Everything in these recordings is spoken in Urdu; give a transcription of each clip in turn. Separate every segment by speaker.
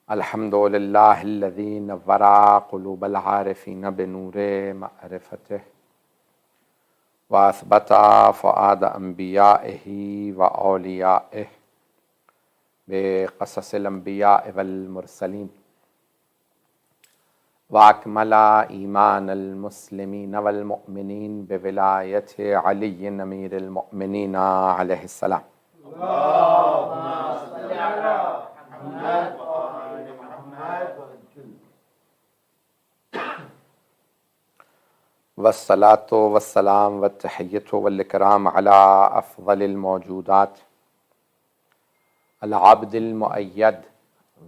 Speaker 1: الحمد للہ الذی نور قلوب العارفین بنور معرفتہ واثبت فؤاد انبیائہ واولیائہ بقصص الانبیاء والمرسلین واکمل ایمان المسلمین والمؤمنین بولایت علی امیر المؤمنین علیہ السلام۔ والصلاة والسلام والتحیة والاکرام علی افضل الموجودات العبد المؤید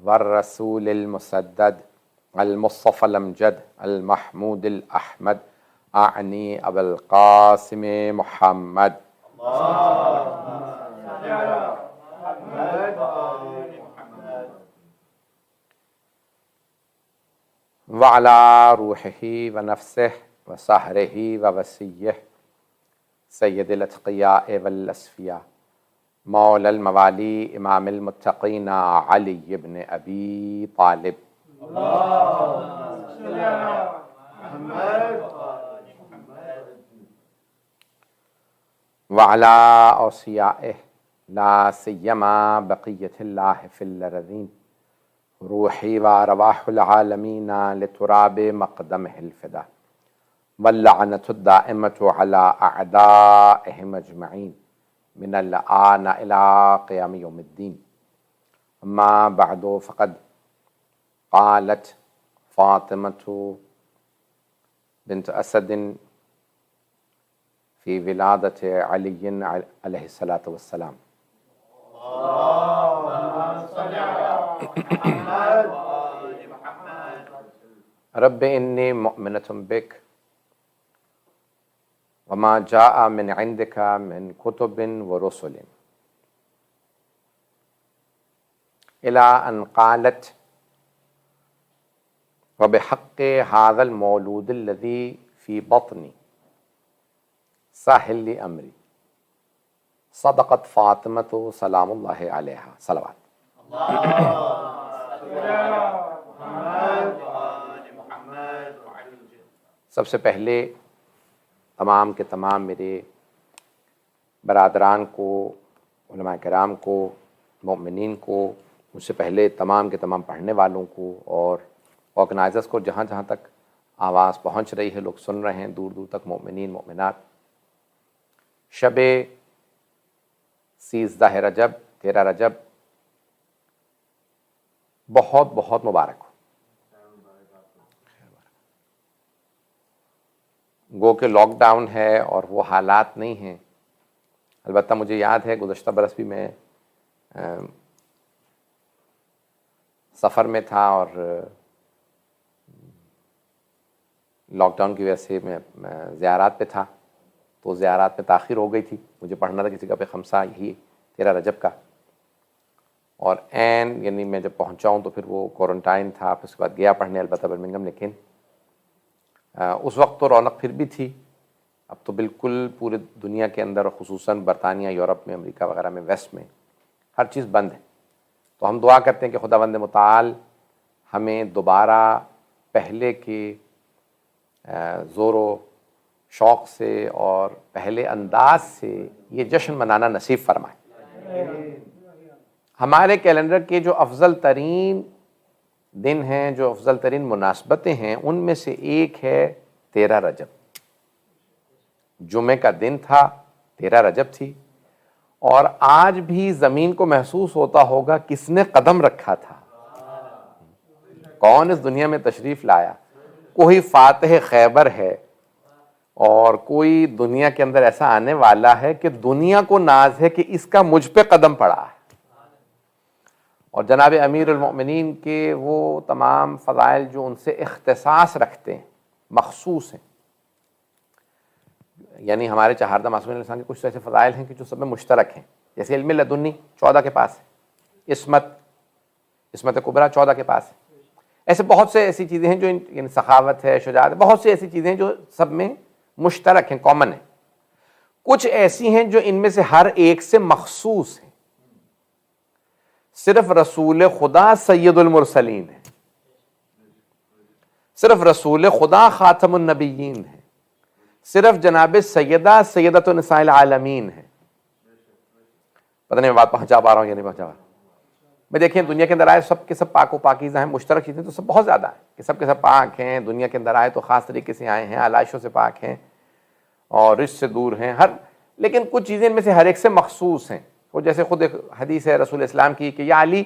Speaker 1: والرسول المسدد المصطفى الامجد المحمود الاحمد اعنی ابا القاسم محمد وعلى روحه ونفسه وسحره ووسیه سید الاتقیاء والاسفیاء مولا الموالی امام المتقین علی بن ابی طالب وعلى اوصیائه لا سیما بقیت اللہ فی الارضین روحی وارواح العالمین لتراب مقدمہ الفدا واللعنة الدائمة على أعدائهم أجمعين من الآن إلى قيام يوم الدين. أما بعد فقد قالت فاطمة بنت أسد في ولادة علي عليه الصلاة والسلام: رب إني مؤمنة بك وما جاء من عندك من كتب ورسل، إلى أن قالت وبحق هذا المولود الذي في بطني سهل لي أمري. صدقت فاطمة سلام الله عليها صلوات. سب سے پہلے تمام کے تمام میرے برادران کو، علماء کرام کو، مومنین کو، مجھ سے پہلے تمام کے تمام پڑھنے والوں کو اور آرگنائزرز کو، جہاں جہاں تک آواز پہنچ رہی ہے، لوگ سن رہے ہیں دور دور تک، مومنین مومنات، شب 13 رجب بہت بہت مبارک ہو۔ گو کہ لاک ڈاؤن ہے اور وہ حالات نہیں ہیں، البتہ مجھے یاد ہے گزشتہ برس بھی میں سفر میں تھا اور لاک ڈاؤن کی وجہ سے میں زیارات پہ تھا، تو زیارات میں تاخیر ہو گئی تھی، مجھے پڑھنا تھا کسی کا پہ خمسہ یہی 13 رجب کا، اور یعنی میں جب پہنچا ہوں تو پھر وہ کوارنٹائن تھا، پھر اس کے بعد گیا پڑھنے البتہ برمنگھم، لیکن اس وقت تو رونق پھر بھی تھی، اب تو بالکل پورے دنیا کے اندر، خصوصاً برطانیہ، یورپ میں، امریکہ وغیرہ میں، ویسٹ میں ہر چیز بند ہے۔ تو ہم دعا کرتے ہیں کہ خداوند متعال ہمیں دوبارہ پہلے کے زور و شوق سے اور پہلے انداز سے یہ جشن منانا نصیب فرمائے۔ ہمارے کیلنڈر کے جو افضل ترین دن ہیں، جو افضل ترین مناسبتیں ہیں، ان میں سے ایک ہے 13 رجب۔ جمعے کا دن تھا، 13 رجب تھی، اور آج بھی زمین کو محسوس ہوتا ہوگا کس نے قدم رکھا تھا، کون اس دنیا میں تشریف لایا۔ کوئی فاتح خیبر ہے اور کوئی دنیا کے اندر ایسا آنے والا ہے کہ دنیا کو ناز ہے کہ اس کا مجھ پہ قدم پڑا ہے، اور جناب امیر المؤمنین کے وہ تمام فضائل جو ان سے اختصاص رکھتے ہیں، مخصوص ہیں، یعنی ہمارے چہاردہ معصومین علیہ السلام کے کچھ ایسے فضائل ہیں کہ جو سب میں مشترک ہیں، جیسے علم لدنی 14 کے پاس ہے، عصمت کبریٰ 14 کے پاس ہے، ایسے بہت سے ایسی چیزیں ہیں جو یعنی سخاوت ہے، شجاعت ہے، بہت سی ایسی چیزیں ہیں جو سب میں مشترک ہیں، کامن ہیں۔ کچھ ایسی ہیں جو ان میں سے ہر ایک سے مخصوص ہیں۔ صرف رسول خدا سید المرسلین ہے، صرف رسول خدا خاتم النبیین ہے، صرف جناب سیدہ سیدۃ النساء العالمین ہے۔ پتہ نہیں میں بات پہنچا پا رہا ہوں یا نہیں پہنچا پا رہا ہوں۔ میں دیکھیں دنیا کے اندر آئے سب کے سب پاک و پاکیزہ ہیں، مشترک چیزیں تو سب بہت زیادہ ہیں کہ سب کے سب پاک ہیں، دنیا کے اندر آئے تو خاص طریقے سے آئے ہیں، علائشوں سے پاک ہیں اور رجس سے دور ہیں، لیکن کچھ چیزیں ان میں سے ہر ایک سے مخصوص ہیں۔ وہ جیسے خود ایک حدیث ہے رسول اسلام کی کہ یا علی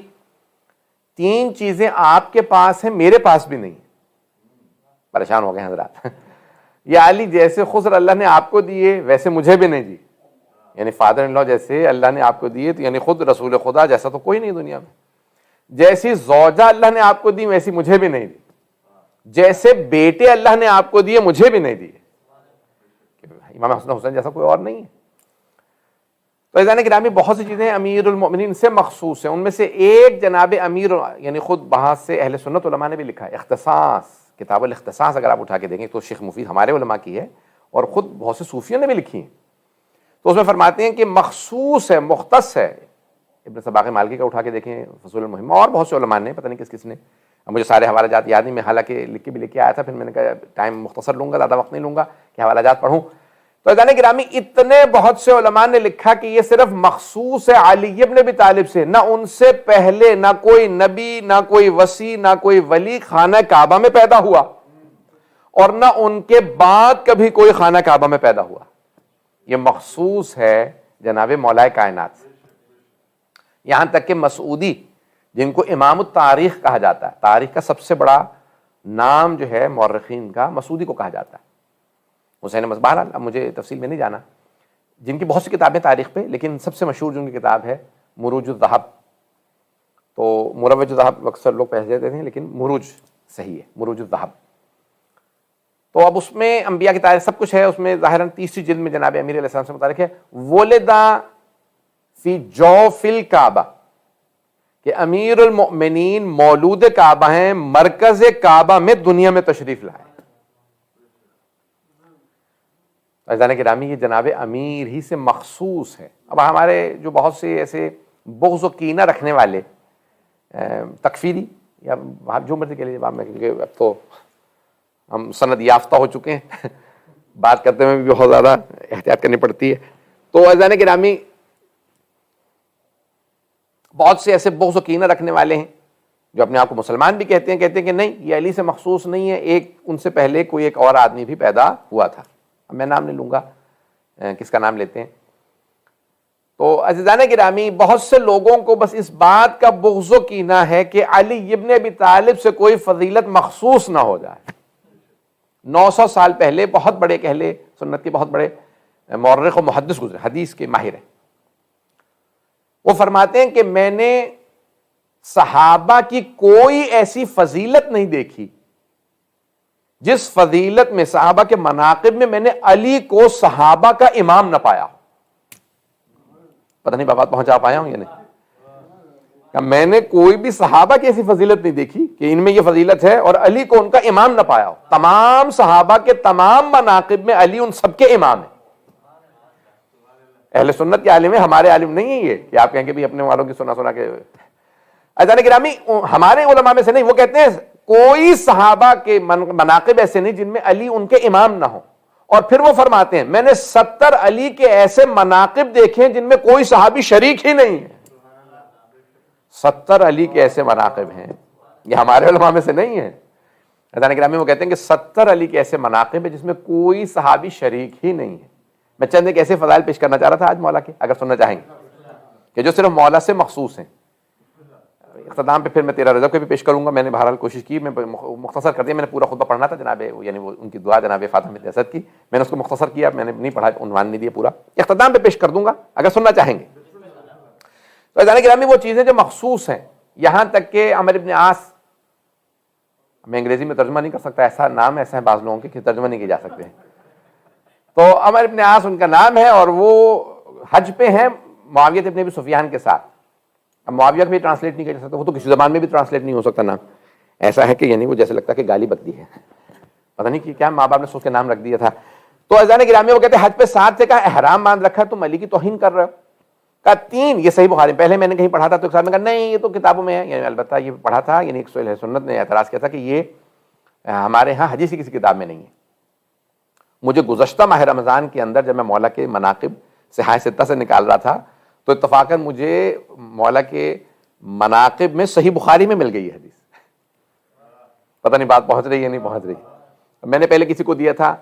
Speaker 1: 3 چیزیں آپ کے پاس ہیں میرے پاس بھی نہیں۔ پریشان ہو گئے حضرات۔ یا علی جیسے خضر اللہ نے آپ کو دیے ویسے مجھے بھی نہیں دی، یعنی فادر ان لا جیسے اللہ نے آپ کو دیے تو یعنی خود رسول خدا جیسا تو کوئی نہیں دنیا میں، جیسی زوجہ اللہ نے آپ کو دی ویسی مجھے بھی نہیں دی، جیسے بیٹے اللہ نے آپ کو دیے مجھے بھی نہیں دیے، امام حسن حسین جیسا کوئی اور نہیں ہے۔ تو عزیزان گرامی بہت سی چیزیں امیر المؤمنین سے مخصوص ہیں، ان میں سے ایک جناب امیر یعنی خود بہت سے اہل سنت علماء نے بھی لکھا ہے، اختصاص، کتاب الاختصاص اگر آپ اٹھا کے دیکھیں تو شیخ مفید ہمارے علماء کی ہے اور خود بہت سے صوفیوں نے بھی لکھی ہیں، تو اس میں فرماتے ہیں کہ مخصوص ہے، مختص ہے۔ ابن صباغ مالکی کا اٹھا کے دیکھیں، فصول المہم، اور بہت سے علماء نے، پتہ نہیں کس کس نے، اب مجھے سارے حوالہ جات یاد نہیں، میں حالانکہ لکھ کے بھی لے کے آیا تھا، پھر میں نے کہا ٹائم مختصر لوں گا، زیادہ وقت نہیں لوں گا کہ حوالہ جات پڑھوں۔ تو عزیزان گرامی اتنے بہت سے علماء نے لکھا کہ یہ صرف مخصوص ہے علی ابن ابی طالب سے، نہ ان سے پہلے نہ کوئی نبی، نہ کوئی وصی، نہ کوئی ولی خانہ کعبہ میں پیدا ہوا، اور نہ ان کے بعد کبھی کوئی خانہ کعبہ میں پیدا ہوا۔ یہ مخصوص ہے جناب مولائے کائنات سے۔ یہاں تک کہ مسعودی جن کو امام التاریخ کہا جاتا ہے، تاریخ کا سب سے بڑا نام جو ہے مورخین کا، مسعودی کو کہا جاتا ہے، حسین بہرحال اب مجھے تفصیل میں نہیں جانا، جن کی بہت سی کتابیں تاریخ پہ، لیکن سب سے مشہور جن کی کتاب ہے مروج الذہب، تو مروج الذہب اکثر لوگ پڑھ دیتے ہیں لیکن مروج صحیح ہے، مروج الذہب۔ تو اب اس میں انبیاء کی تاریخ سب کچھ ہے، اس میں ظاہراً 30 جلد میں جناب امیر علیہ السلام سے متعلق ہے، ولدا فی جوف الکعبہ، کہ امیر المؤمنین مولود کعبہ ہیں، مرکز کعبہ میں دنیا میں تشریف لائے۔ عزیزان گرامی یہ جناب امیر ہی سے مخصوص ہے۔ اب ہمارے جو بہت سے ایسے بغض و کینہ رکھنے والے تکفیری یا جو مرضی کے لیے جواب میں، کیونکہ اب تو ہم سند یافتہ ہو چکے ہیں، بات کرتے ہوئے بھی بہت زیادہ احتیاط کرنی پڑتی ہے۔ تو عزیزان گرامی بہت سے ایسے بغض و کینہ رکھنے والے ہیں جو اپنے آپ کو مسلمان بھی کہتے ہیں کہ نہیں یہ علی سے مخصوص نہیں ہے، ایک ان سے پہلے کوئی ایک اور آدمی بھی پیدا ہوا تھا، اب میں نام نہیں لوں گا، کس کا نام لیتے ہیں۔ تو عزیزان گرامی بہت سے لوگوں کو بس اس بات کا بغض و کینہ ہے کہ علی ابن ابی طالب سے کوئی فضیلت مخصوص نہ ہو جائے۔ 900 سال پہلے بہت بڑے اہل سنت کے بہت بڑے مورخ و محدث گزرے، حدیث کے ماہر ہیں، وہ فرماتے ہیں کہ میں نے صحابہ کی کوئی ایسی فضیلت نہیں دیکھی جس فضیلت میں، صحابہ کے مناقب میں میں نے علی کو صحابہ کا امام نہ پایا۔ پتہ نہیں بات پہنچا پایا ہوں یا نہیں، کہ میں نے کوئی بھی صحابہ کی ایسی فضیلت نہیں دیکھی کہ ان میں یہ فضیلت ہے اور علی کو ان کا امام نہ پایا ہو۔ تمام صحابہ کے تمام مناقب میں علی ان سب کے امام ہیں۔ اہل سنت کے عالم ہیں، ہمارے عالم نہیں ہیں یہ کہ آپ کہیں کہ بھی اپنے والوں کی سنا کے۔ عزیزان گرامی ہمارے علماء میں سے نہیں، وہ کہتے ہیں کوئی صحابہ کے مناقب ایسے نہیں جن میں علی ان کے امام نہ ہو، اور پھر وہ فرماتے ہیں میں نے 70 علی کے ایسے مناقب دیکھے جن میں کوئی صحابی شریک ہی نہیں ہے۔ 70 علی کے ایسے مناقب ہیں، یہ ہمارے علماء میں سے نہیں ہیں۔ عزیزان گرامی وہ کہتے ہیں کہ 70 علی کے ایسے مناقب ہیں جس میں کوئی صحابی شریک ہی نہیں ہے۔ میں چند ایک ایسے فضائل پیش کرنا چاہ رہا تھا آج مولا کے، اگر سننا چاہیں گے، کہ جو صرف مولا سے مخصوص ہیں۔ اختتام پہ پھر میں 13 رجب کے بھی پیش کروں گا، میں نے بہرحال کوشش کی، میں مختصر کر دیا، میں نے پورا خطبہ پڑھنا تھا جناب یعنی وہ ان کی دعا جناب فاطمہ بنت اسد کی، میں نے اس کو مختصر کیا، میں نے نہیں پڑھا، عنوان نہیں دیا پورا، اختتام پہ پیش کر دوں گا اگر سننا چاہیں گے۔ تو عزیزان گرامی وہ چیزیں جو مخصوص ہیں، یہاں تک کہ عمر ابن عاص، میں انگریزی میں ترجمہ نہیں کر سکتا، ایسا نام ایسا ہے بعض لوگوں کے کہ ترجمہ نہیں کیے جا سکتے ہیں، تو عمر ابن عاص ان کا نام ہے، اور وہ حج پہ ہیں معاویہ ابن ابی سفیان کے ساتھ۔ اب معاویہ بھی ٹرانسلیٹ نہیں کیا جا سکتا، وہ تو کسی زبان میں بھی ٹرانسلیٹ نہیں ہو سکتا نام، ایسا ہے کہ یعنی وہ جیسے لگتا ہے کہ گالی بکتی ہے، پتہ نہیں کہ کیا ماں باپ نے سوچ کے نام رکھ دیا تھا۔ تو عزیزان گرامی وہ کہتے ہیں حج پہ ساتھ سے کہا احرام باندھ رکھا ہے، تم علی کی توہین کر رہے ہو، کہا 3 یہ صحیح بخاری. پہلے میں نے کہیں پڑھا تھا تو ایک صاحب نے کہا نہیں یہ تو کتابوں میں ہے. یعنی البتہ یہ پڑھا تھا, یعنی ایک اہل سنت نے اعتراض کیا تھا کہ یہ ہمارے ہاں حدیث کی کسی کتاب میں نہیں ہے. مجھے گزشتہ ماہ رمضان کے اندر جب میں مولا کے مناقب صحاح ستہ سے نکال رہا تھا تو اتفاقاً مجھے مولا کے مناقب میں صحیح بخاری میں مل گئی ہے حدیث. پتہ نہیں بات پہنچ رہی ہے نہیں پہنچ رہی. میں نے پہلے کسی کو دیا تھا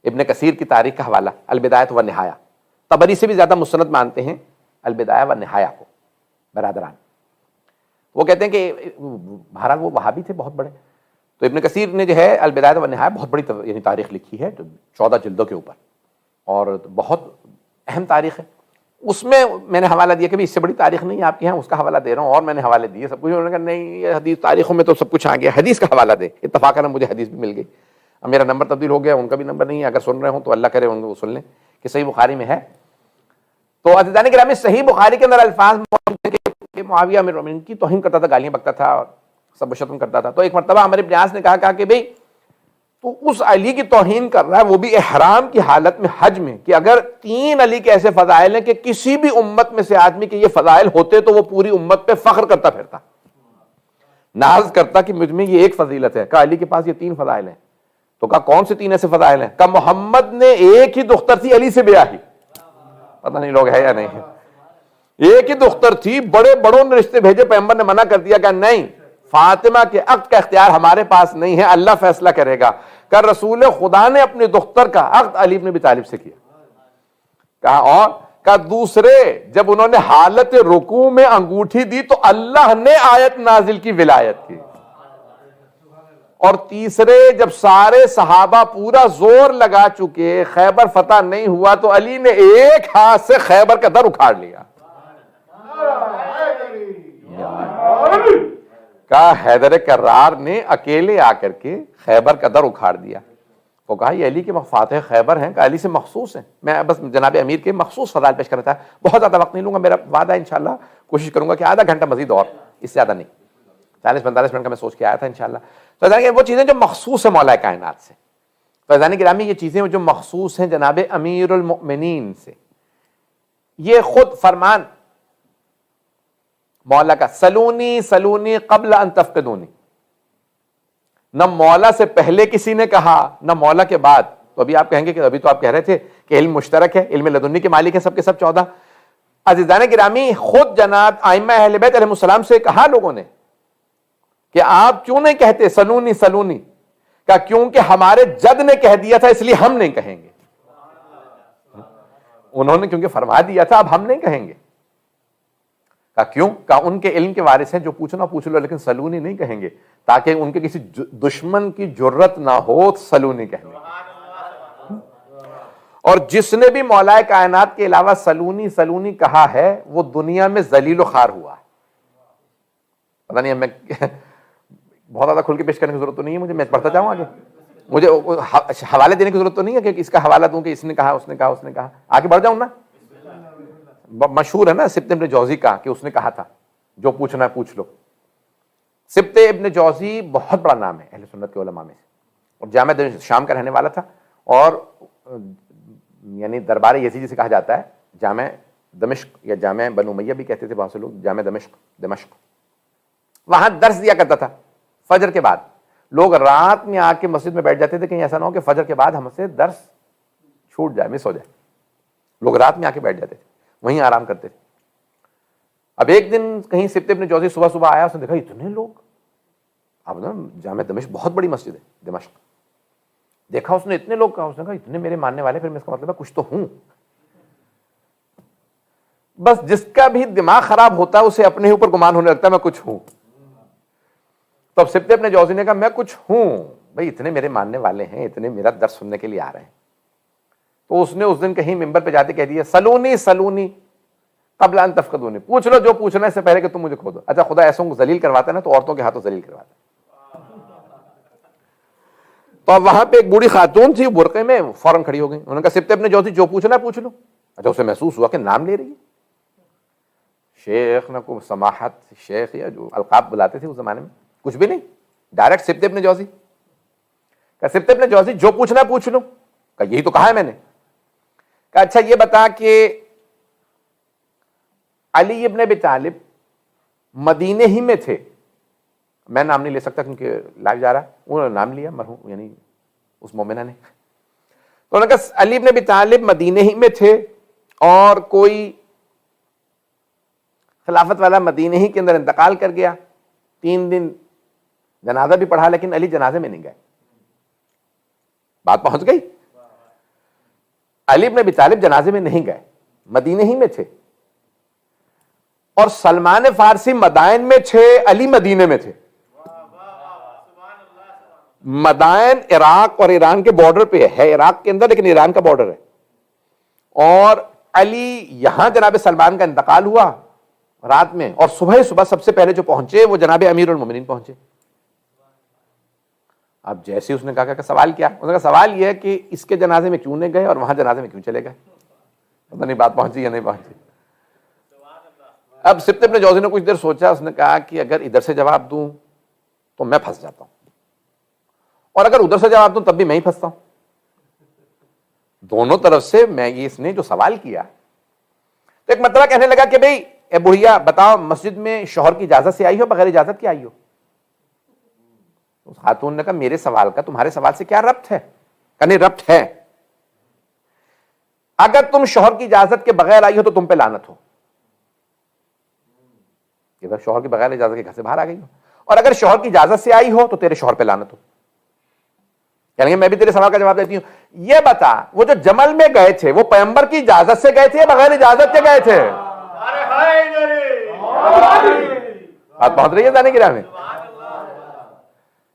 Speaker 1: ابن کثیر کی تاریخ کا حوالہ, البدایہ و نہایہ. طبری سے بھی زیادہ مستند مانتے ہیں البدایہ و نہایہ کو برادران. وہ کہتے ہیں کہ بہرحال وہ وہابی تھے بہت بڑے, تو ابن کثیر نے جو ہے البدایہ و نہایہ بہت بڑی یعنی تاریخ لکھی ہے 14 جلدوں کے اوپر, اور بہت اہم تاریخ ہے. اس میں نے حوالہ دیا کہ بھی اس سے بڑی تاریخ نہیں آپ کے یہاں, اس کا حوالہ دے رہا ہوں, اور میں نے حوالے دیے سب کچھ. انہوں نے کہا نہیں یہ حدیث تاریخوں میں تو سب کچھ آ گیا, حدیث کا حوالہ دے. اتفاقاً مجھے حدیث بھی مل گئی. اب میرا نمبر تبدیل ہو گیا, ان کا بھی نمبر نہیں ہے. اگر سن رہے ہوں تو اللہ کرے ان کو سن لیں کہ صحیح بخاری میں ہے. تو عزیزان گرامی صحیح بخاری کے اندر الفاظ کہ معاویہ امیر المومنین کی توہین کرتا تھا, گالیاں بکتا تھا اور سب و شتم کرتا تھا. تو ایک مرتبہ عمرو بن عاص نے کہا کہ بھئی تو اس علی کی توہین کر رہا ہے, وہ بھی احرام کی حالت میں حج میں, کہ اگر 3 علی کے ایسے فضائل ہیں کہ کسی بھی امت میں سے آدمی کے یہ فضائل ہوتے تو وہ پوری امت پہ فخر کرتا پھرتا, ناز کرتا کہ مجھ میں یہ ایک فضیلت ہے. کہا علی کے پاس یہ 3 فضائل ہیں. تو کہا کون سے 3 ایسے فضائل ہیں؟ کہا محمد نے ایک ہی دختر تھی علی سے بیاہی. پتہ نہیں لوگ ہے یا نہیں ہے. ایک ہی دختر تھی, بڑے بڑوں نے رشتے بھیجے, پیغمبر نے منع کر دیا کہ نہیں فاطمہ کے عقد کا اختیار ہمارے پاس نہیں ہے, اللہ فیصلہ کرے گا. کہ رسول خدا نے اپنی دختر کا عقد علی بن ابی طالب سے کیا. کہا اور کہا دوسرے جب انہوں نے حالت رکوع میں انگوٹھی دی تو اللہ نے آیت نازل کی ولایت کی. اور تیسرے جب سارے صحابہ پورا زور لگا چکے, خیبر فتح نہیں ہوا, تو علی نے ایک ہاتھ سے خیبر کا در اکھاڑ لیا. کہا حیدر کرار نے اکیلے آ کر کے خیبر کا در اکھاڑ دیا. تو کہا یہ علی کے فاتح خیبر ہیں, کہ علی سے مخصوص ہیں. میں بس جناب امیر کے مخصوص فضائل پیش کرتا ہے, بہت زیادہ وقت نہیں لوں گا. میرا وعدہ ہے انشاءاللہ, کوشش کروں گا کہ آدھا گھنٹہ مزید, اور اس سے زیادہ نہیں, 40-45 منٹ کا میں سوچ کے آیا تھا انشاءاللہ. تو وہ چیزیں جو مخصوص ہیں مولا کائنات سے. تو عزیزان گرامی یہ چیزیں جو مخصوص ہیں جناب امیر المؤمنین سے, یہ خود فرمان مولا کا سلونی سلونی قبل ان تفقدونی, نہ مولا سے پہلے کسی نے کہا نہ مولا کے بعد. تو ابھی آپ کہیں گے کہ ابھی تو آپ کہہ رہے تھے کہ علم مشترک ہے, علم لدنی کے مالک ہے سب کے سب 14. عزیزان گرامی خود جناب ائمہ اہل بیت علیہ السلام سے کہا لوگوں نے کہ آپ کیوں نہیں کہتے سلونی سلونی؟ کہا کیونکہ ہمارے جد نے کہہ دیا تھا اس لیے ہم نہیں کہیں گے. انہوں نے کیونکہ فرما دیا تھا اب ہم نہیں کہیں گے. کہا کیوں؟ کہا ان کے علم کے وارث ہیں, جو پوچھنا پوچھ لو لیکن سلونی نہیں کہیں گے, تاکہ ان کے کسی دشمن کی جرت نہ ہو سلونی کہنے. اور جس نے بھی مولا کائنات کے علاوہ سلونی سلونی کہا ہے وہ دنیا میں ذلیل و خوار ہوا ہے. پتہ نہیں میں بہت زیادہ کھل کے پیش کرنے کی ضرورت تو نہیں ہے مجھے, میں پڑھتا جاؤں آگے. مجھے حوالے دینے کی ضرورت تو نہیں ہے کہ اس کا حوالہ دوں کہ اس نے کہا اس نے کہا اس نے کہا. آگے بڑھ جاؤں نا. مشہور ہے نا سبت ابن جوزی کا, کہ اس نے کہا تھا جو پوچھنا ہے پوچھ لو. سبت ابن جوزی بہت بڑا نام ہے اہل سنت کے علماء میں سے, اور جامع شام کا رہنے والا تھا, اور یعنی دربار یزیدی سے کہا جاتا ہے جامع دمشق, یا جامع بنو امیہ بھی کہتے تھے بہت سے لوگ, جامع دمشق. وہاں درس دیا کرتا تھا فجر کے بعد. لوگ رات میں آ کے مسجد میں بیٹھ جاتے تھے, کہیں ایسا نہ ہو کہ فجر کے بعد ہم سے درس چھوٹ جائے, مس ہو جائے. لوگ رات میں آ کے بیٹھ جاتے تھے, وہیں آرام کرتے تھے. اب ایک دن کہیں سبت ابن جوزی صبح صبح آیا, اس نے دیکھا اتنے لوگ. اب نا جامع دمشق بہت بڑی مسجد ہے دمشق, دیکھا اس نے اتنے لوگ, کہا اس نے کہا اتنے میرے ماننے والے, پھر میں اس کا مطلب ہے کچھ تو ہوں. بس جس کا بھی دماغ خراب ہوتا ہے اسے اپنے اوپر گمان ہونے لگتا ہے میں کچھ ہوں. تو اب سبت ابن جوزی نے کہا میں کچھ ہوں بھائی, اتنے میرے ماننے والے ہیں, اتنے میرا درس سننے کے لیے آ رہے ہیں. تو اس نے اس دن کہیں ممبر پہ جاتے کہہ دیا سلونی سلونی قبل ان تفقدونی, پوچھ لو جو پوچھنا ہے اس سے پہلے کہ تم مجھے کھو دو. اچھا خدا ایسوں کو ذلیل کرواتا ہے نا, تو عورتوں کے ہاتھوں ذلیل کرواتا ہے. تو اب وہاں پہ ایک بوڑھی خاتون تھی برقعے میں, فوراً کھڑی ہو گئی. انہوں نے کہا سبت ابن جوزی جو پوچھنا ہے پوچھ لو. اچھا اسے محسوس ہوا کہ نام لے رہی ہے. شیخ نہ کو سماحت, شیخ یا جو القاب بلاتے تھے اس زمانے میں, کچھ بھی نہیں, ڈائریکٹ سبت ابن جوزی. کہا سبت ابن جوزی جو پوچھنا ہے پوچھ لو. کہا یہی تو کہا ہے میں نے. کہ اچھا یہ بتا کہ علی ابن ابی طالب مدینے ہی میں تھے، میں نام نہیں لے سکتا کیونکہ لائیو جا رہا ہے، انہوں نے نام لیا مرحوم یعنی اس مومنہ نے، تو انہوں نے کہا علی ابن ابی طالب مدینے ہی میں تھے اور کوئی خلافت والا مدینے ہی کے اندر انتقال کر گیا، 3 دن جنازہ بھی پڑھا لیکن علی جنازے میں نہیں گئے. بات پہنچ گئی؟ علی ابن ابی طالب جنازے میں نہیں گئے، مدینے ہی میں تھے، اور سلمان فارسی مدائن میں تھے، علی مدینے میں تھے. مدائن عراق اور ایران کے بارڈر پہ ہے، عراق کے اندر لیکن ایران کا بارڈر ہے، اور علی یہاں جناب سلمان کا انتقال ہوا رات میں، اور صبح سب سے پہلے جو پہنچے وہ جناب امیر المومنین پہنچے. اب جیسے اس نے کہا کہ سوال کیا، اس نے کہا سوال یہ ہے کہ اس کے جنازے میں کیوں نہیں گئے اور وہاں جنازے میں کیوں چلے گئے. پتہ نہیں بات پہنچی یا نہیں پہنچی. اب سبط ابن جوزی نے کچھ دیر سوچا، اس نے کہا کہ اگر ادھر سے جواب دوں تو میں پھنس جاتا ہوں، اور اگر ادھر سے جواب دوں تب بھی میں ہی پھنستا ہوں. دونوں طرف سے میں یہ اس نے جو سوال کیا تو ایک مرتبہ کہنے لگا کہ بھئی اے بوڑھیا بتاؤ، مسجد میں شوہر کی اجازت سے آئی ہو بغیر اجازت کے آئی ہو؟ اس خاتون نے کہا میرے سوال کا تمہارے سوال سے کیا ربط ہے؟ کہنے ربط ہے، اگر تم شوہر کی اجازت کے بغیر آئی ہو تو تم پہ لعنت ہو، اگر شوہر کے بغیر اجازت کے گھر سے باہر آ گئی ہو، اور اگر شوہر کی اجازت سے آئی ہو تو تیرے شوہر پہ لعنت ہو. یعنی میں بھی تیرے سوال کا جواب دیتی ہوں. یہ بتا وہ جو جمل میں گئے تھے وہ پیغمبر کی اجازت سے گئے تھے یا بغیر اجازت کے گئے تھے؟ بات پہنچ رہی ہے جانے کی راہ میں.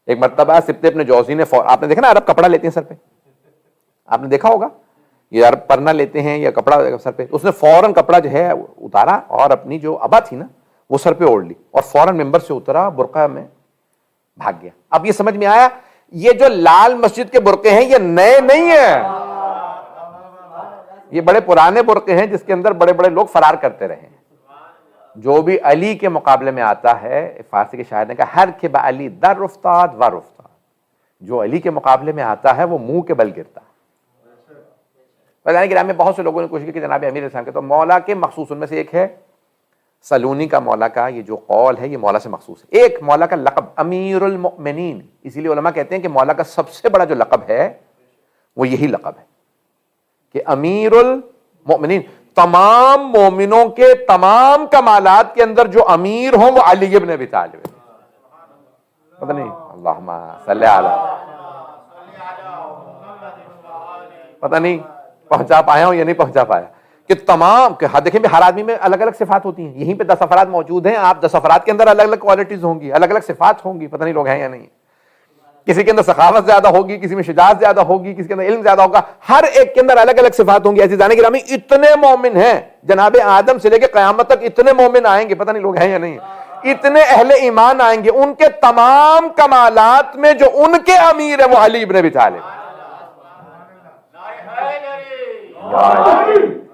Speaker 1: ایک مرتبہ سبط ابن جوزی نے آپ نے دیکھا نا عرب کپڑا لیتے ہیں سر پہ، آپ نے دیکھا ہوگا یہ عرب پرنا لیتے ہیں یا کپڑا سر پہ، اس نے فوراً کپڑا جو ہے اتارا اور اپنی جو ابا تھی نا وہ سر پہ اوڑھ لی اور فوراً ممبر سے اترا، برقع میں بھاگ گیا. اب یہ سمجھ میں آیا یہ جو لال مسجد کے برقعے ہیں یہ نئے نہیں ہیں، یہ بڑے پرانے برقعے ہیں جس کے اندر بڑے بڑے لوگ فرار کرتے رہے ہیں. جو بھی علی کے مقابلے میں آتا ہے، فارسی کے شاعر نے کہا ہر کہ علی در رفتاد و رفتاد، جو علی کے مقابلے میں آتا ہے وہ منہ کے بل گرتا ہے. بتانے کے میں بہت سے لوگوں نے کوشش کی کہ جناب امیر اسلام کے تو مولا کے مخصوص ان میں سے ایک ہے سلونی کا مولا کا یہ جو قول ہے یہ مولا سے مخصوص ہے. ایک مولا کا لقب امیر المؤمنین، اسی لیے علماء کہتے ہیں کہ مولا کا سب سے بڑا جو لقب ہے وہ یہی لقب ہے کہ امیر المؤمنین. تمام مومنوں کے تمام کمالات کے اندر جو امیر ہوں وہ علی ابن ابی طالب ہے. پتہ نہیں اللہم صلی علی، پتہ نہیں پہنچا پایا ہوں یا نہیں پہنچا پایا کہ تمام کہ دیکھیں ہر آدمی میں الگ الگ صفات ہوتی ہیں. یہیں پہ 10 افراد موجود ہیں، آپ 10 افراد کے اندر الگ الگ کوالٹیز ہوں گی، الگ الگ صفات ہوں گی. پتہ نہیں لوگ ہیں یا نہیں. کسی کے اندر سخاوت زیادہ ہوگی، کسی میں شجاعت زیادہ ہوگی، کسی کے اندر علم زیادہ ہوگا، ہر ایک کے اندر الگ الگ صفات ہوں گی. ایسی جانے گرامی اتنے مومن ہیں جناب آدم سے لے کے قیامت تک اتنے مومن آئیں گے، پتہ نہیں لوگ ہیں یا نہیں. اتنے اہل ایمان آئیں گے، ان کے تمام کمالات میں جو ان کے امیر ہے وہ علی ابن ابی طالب.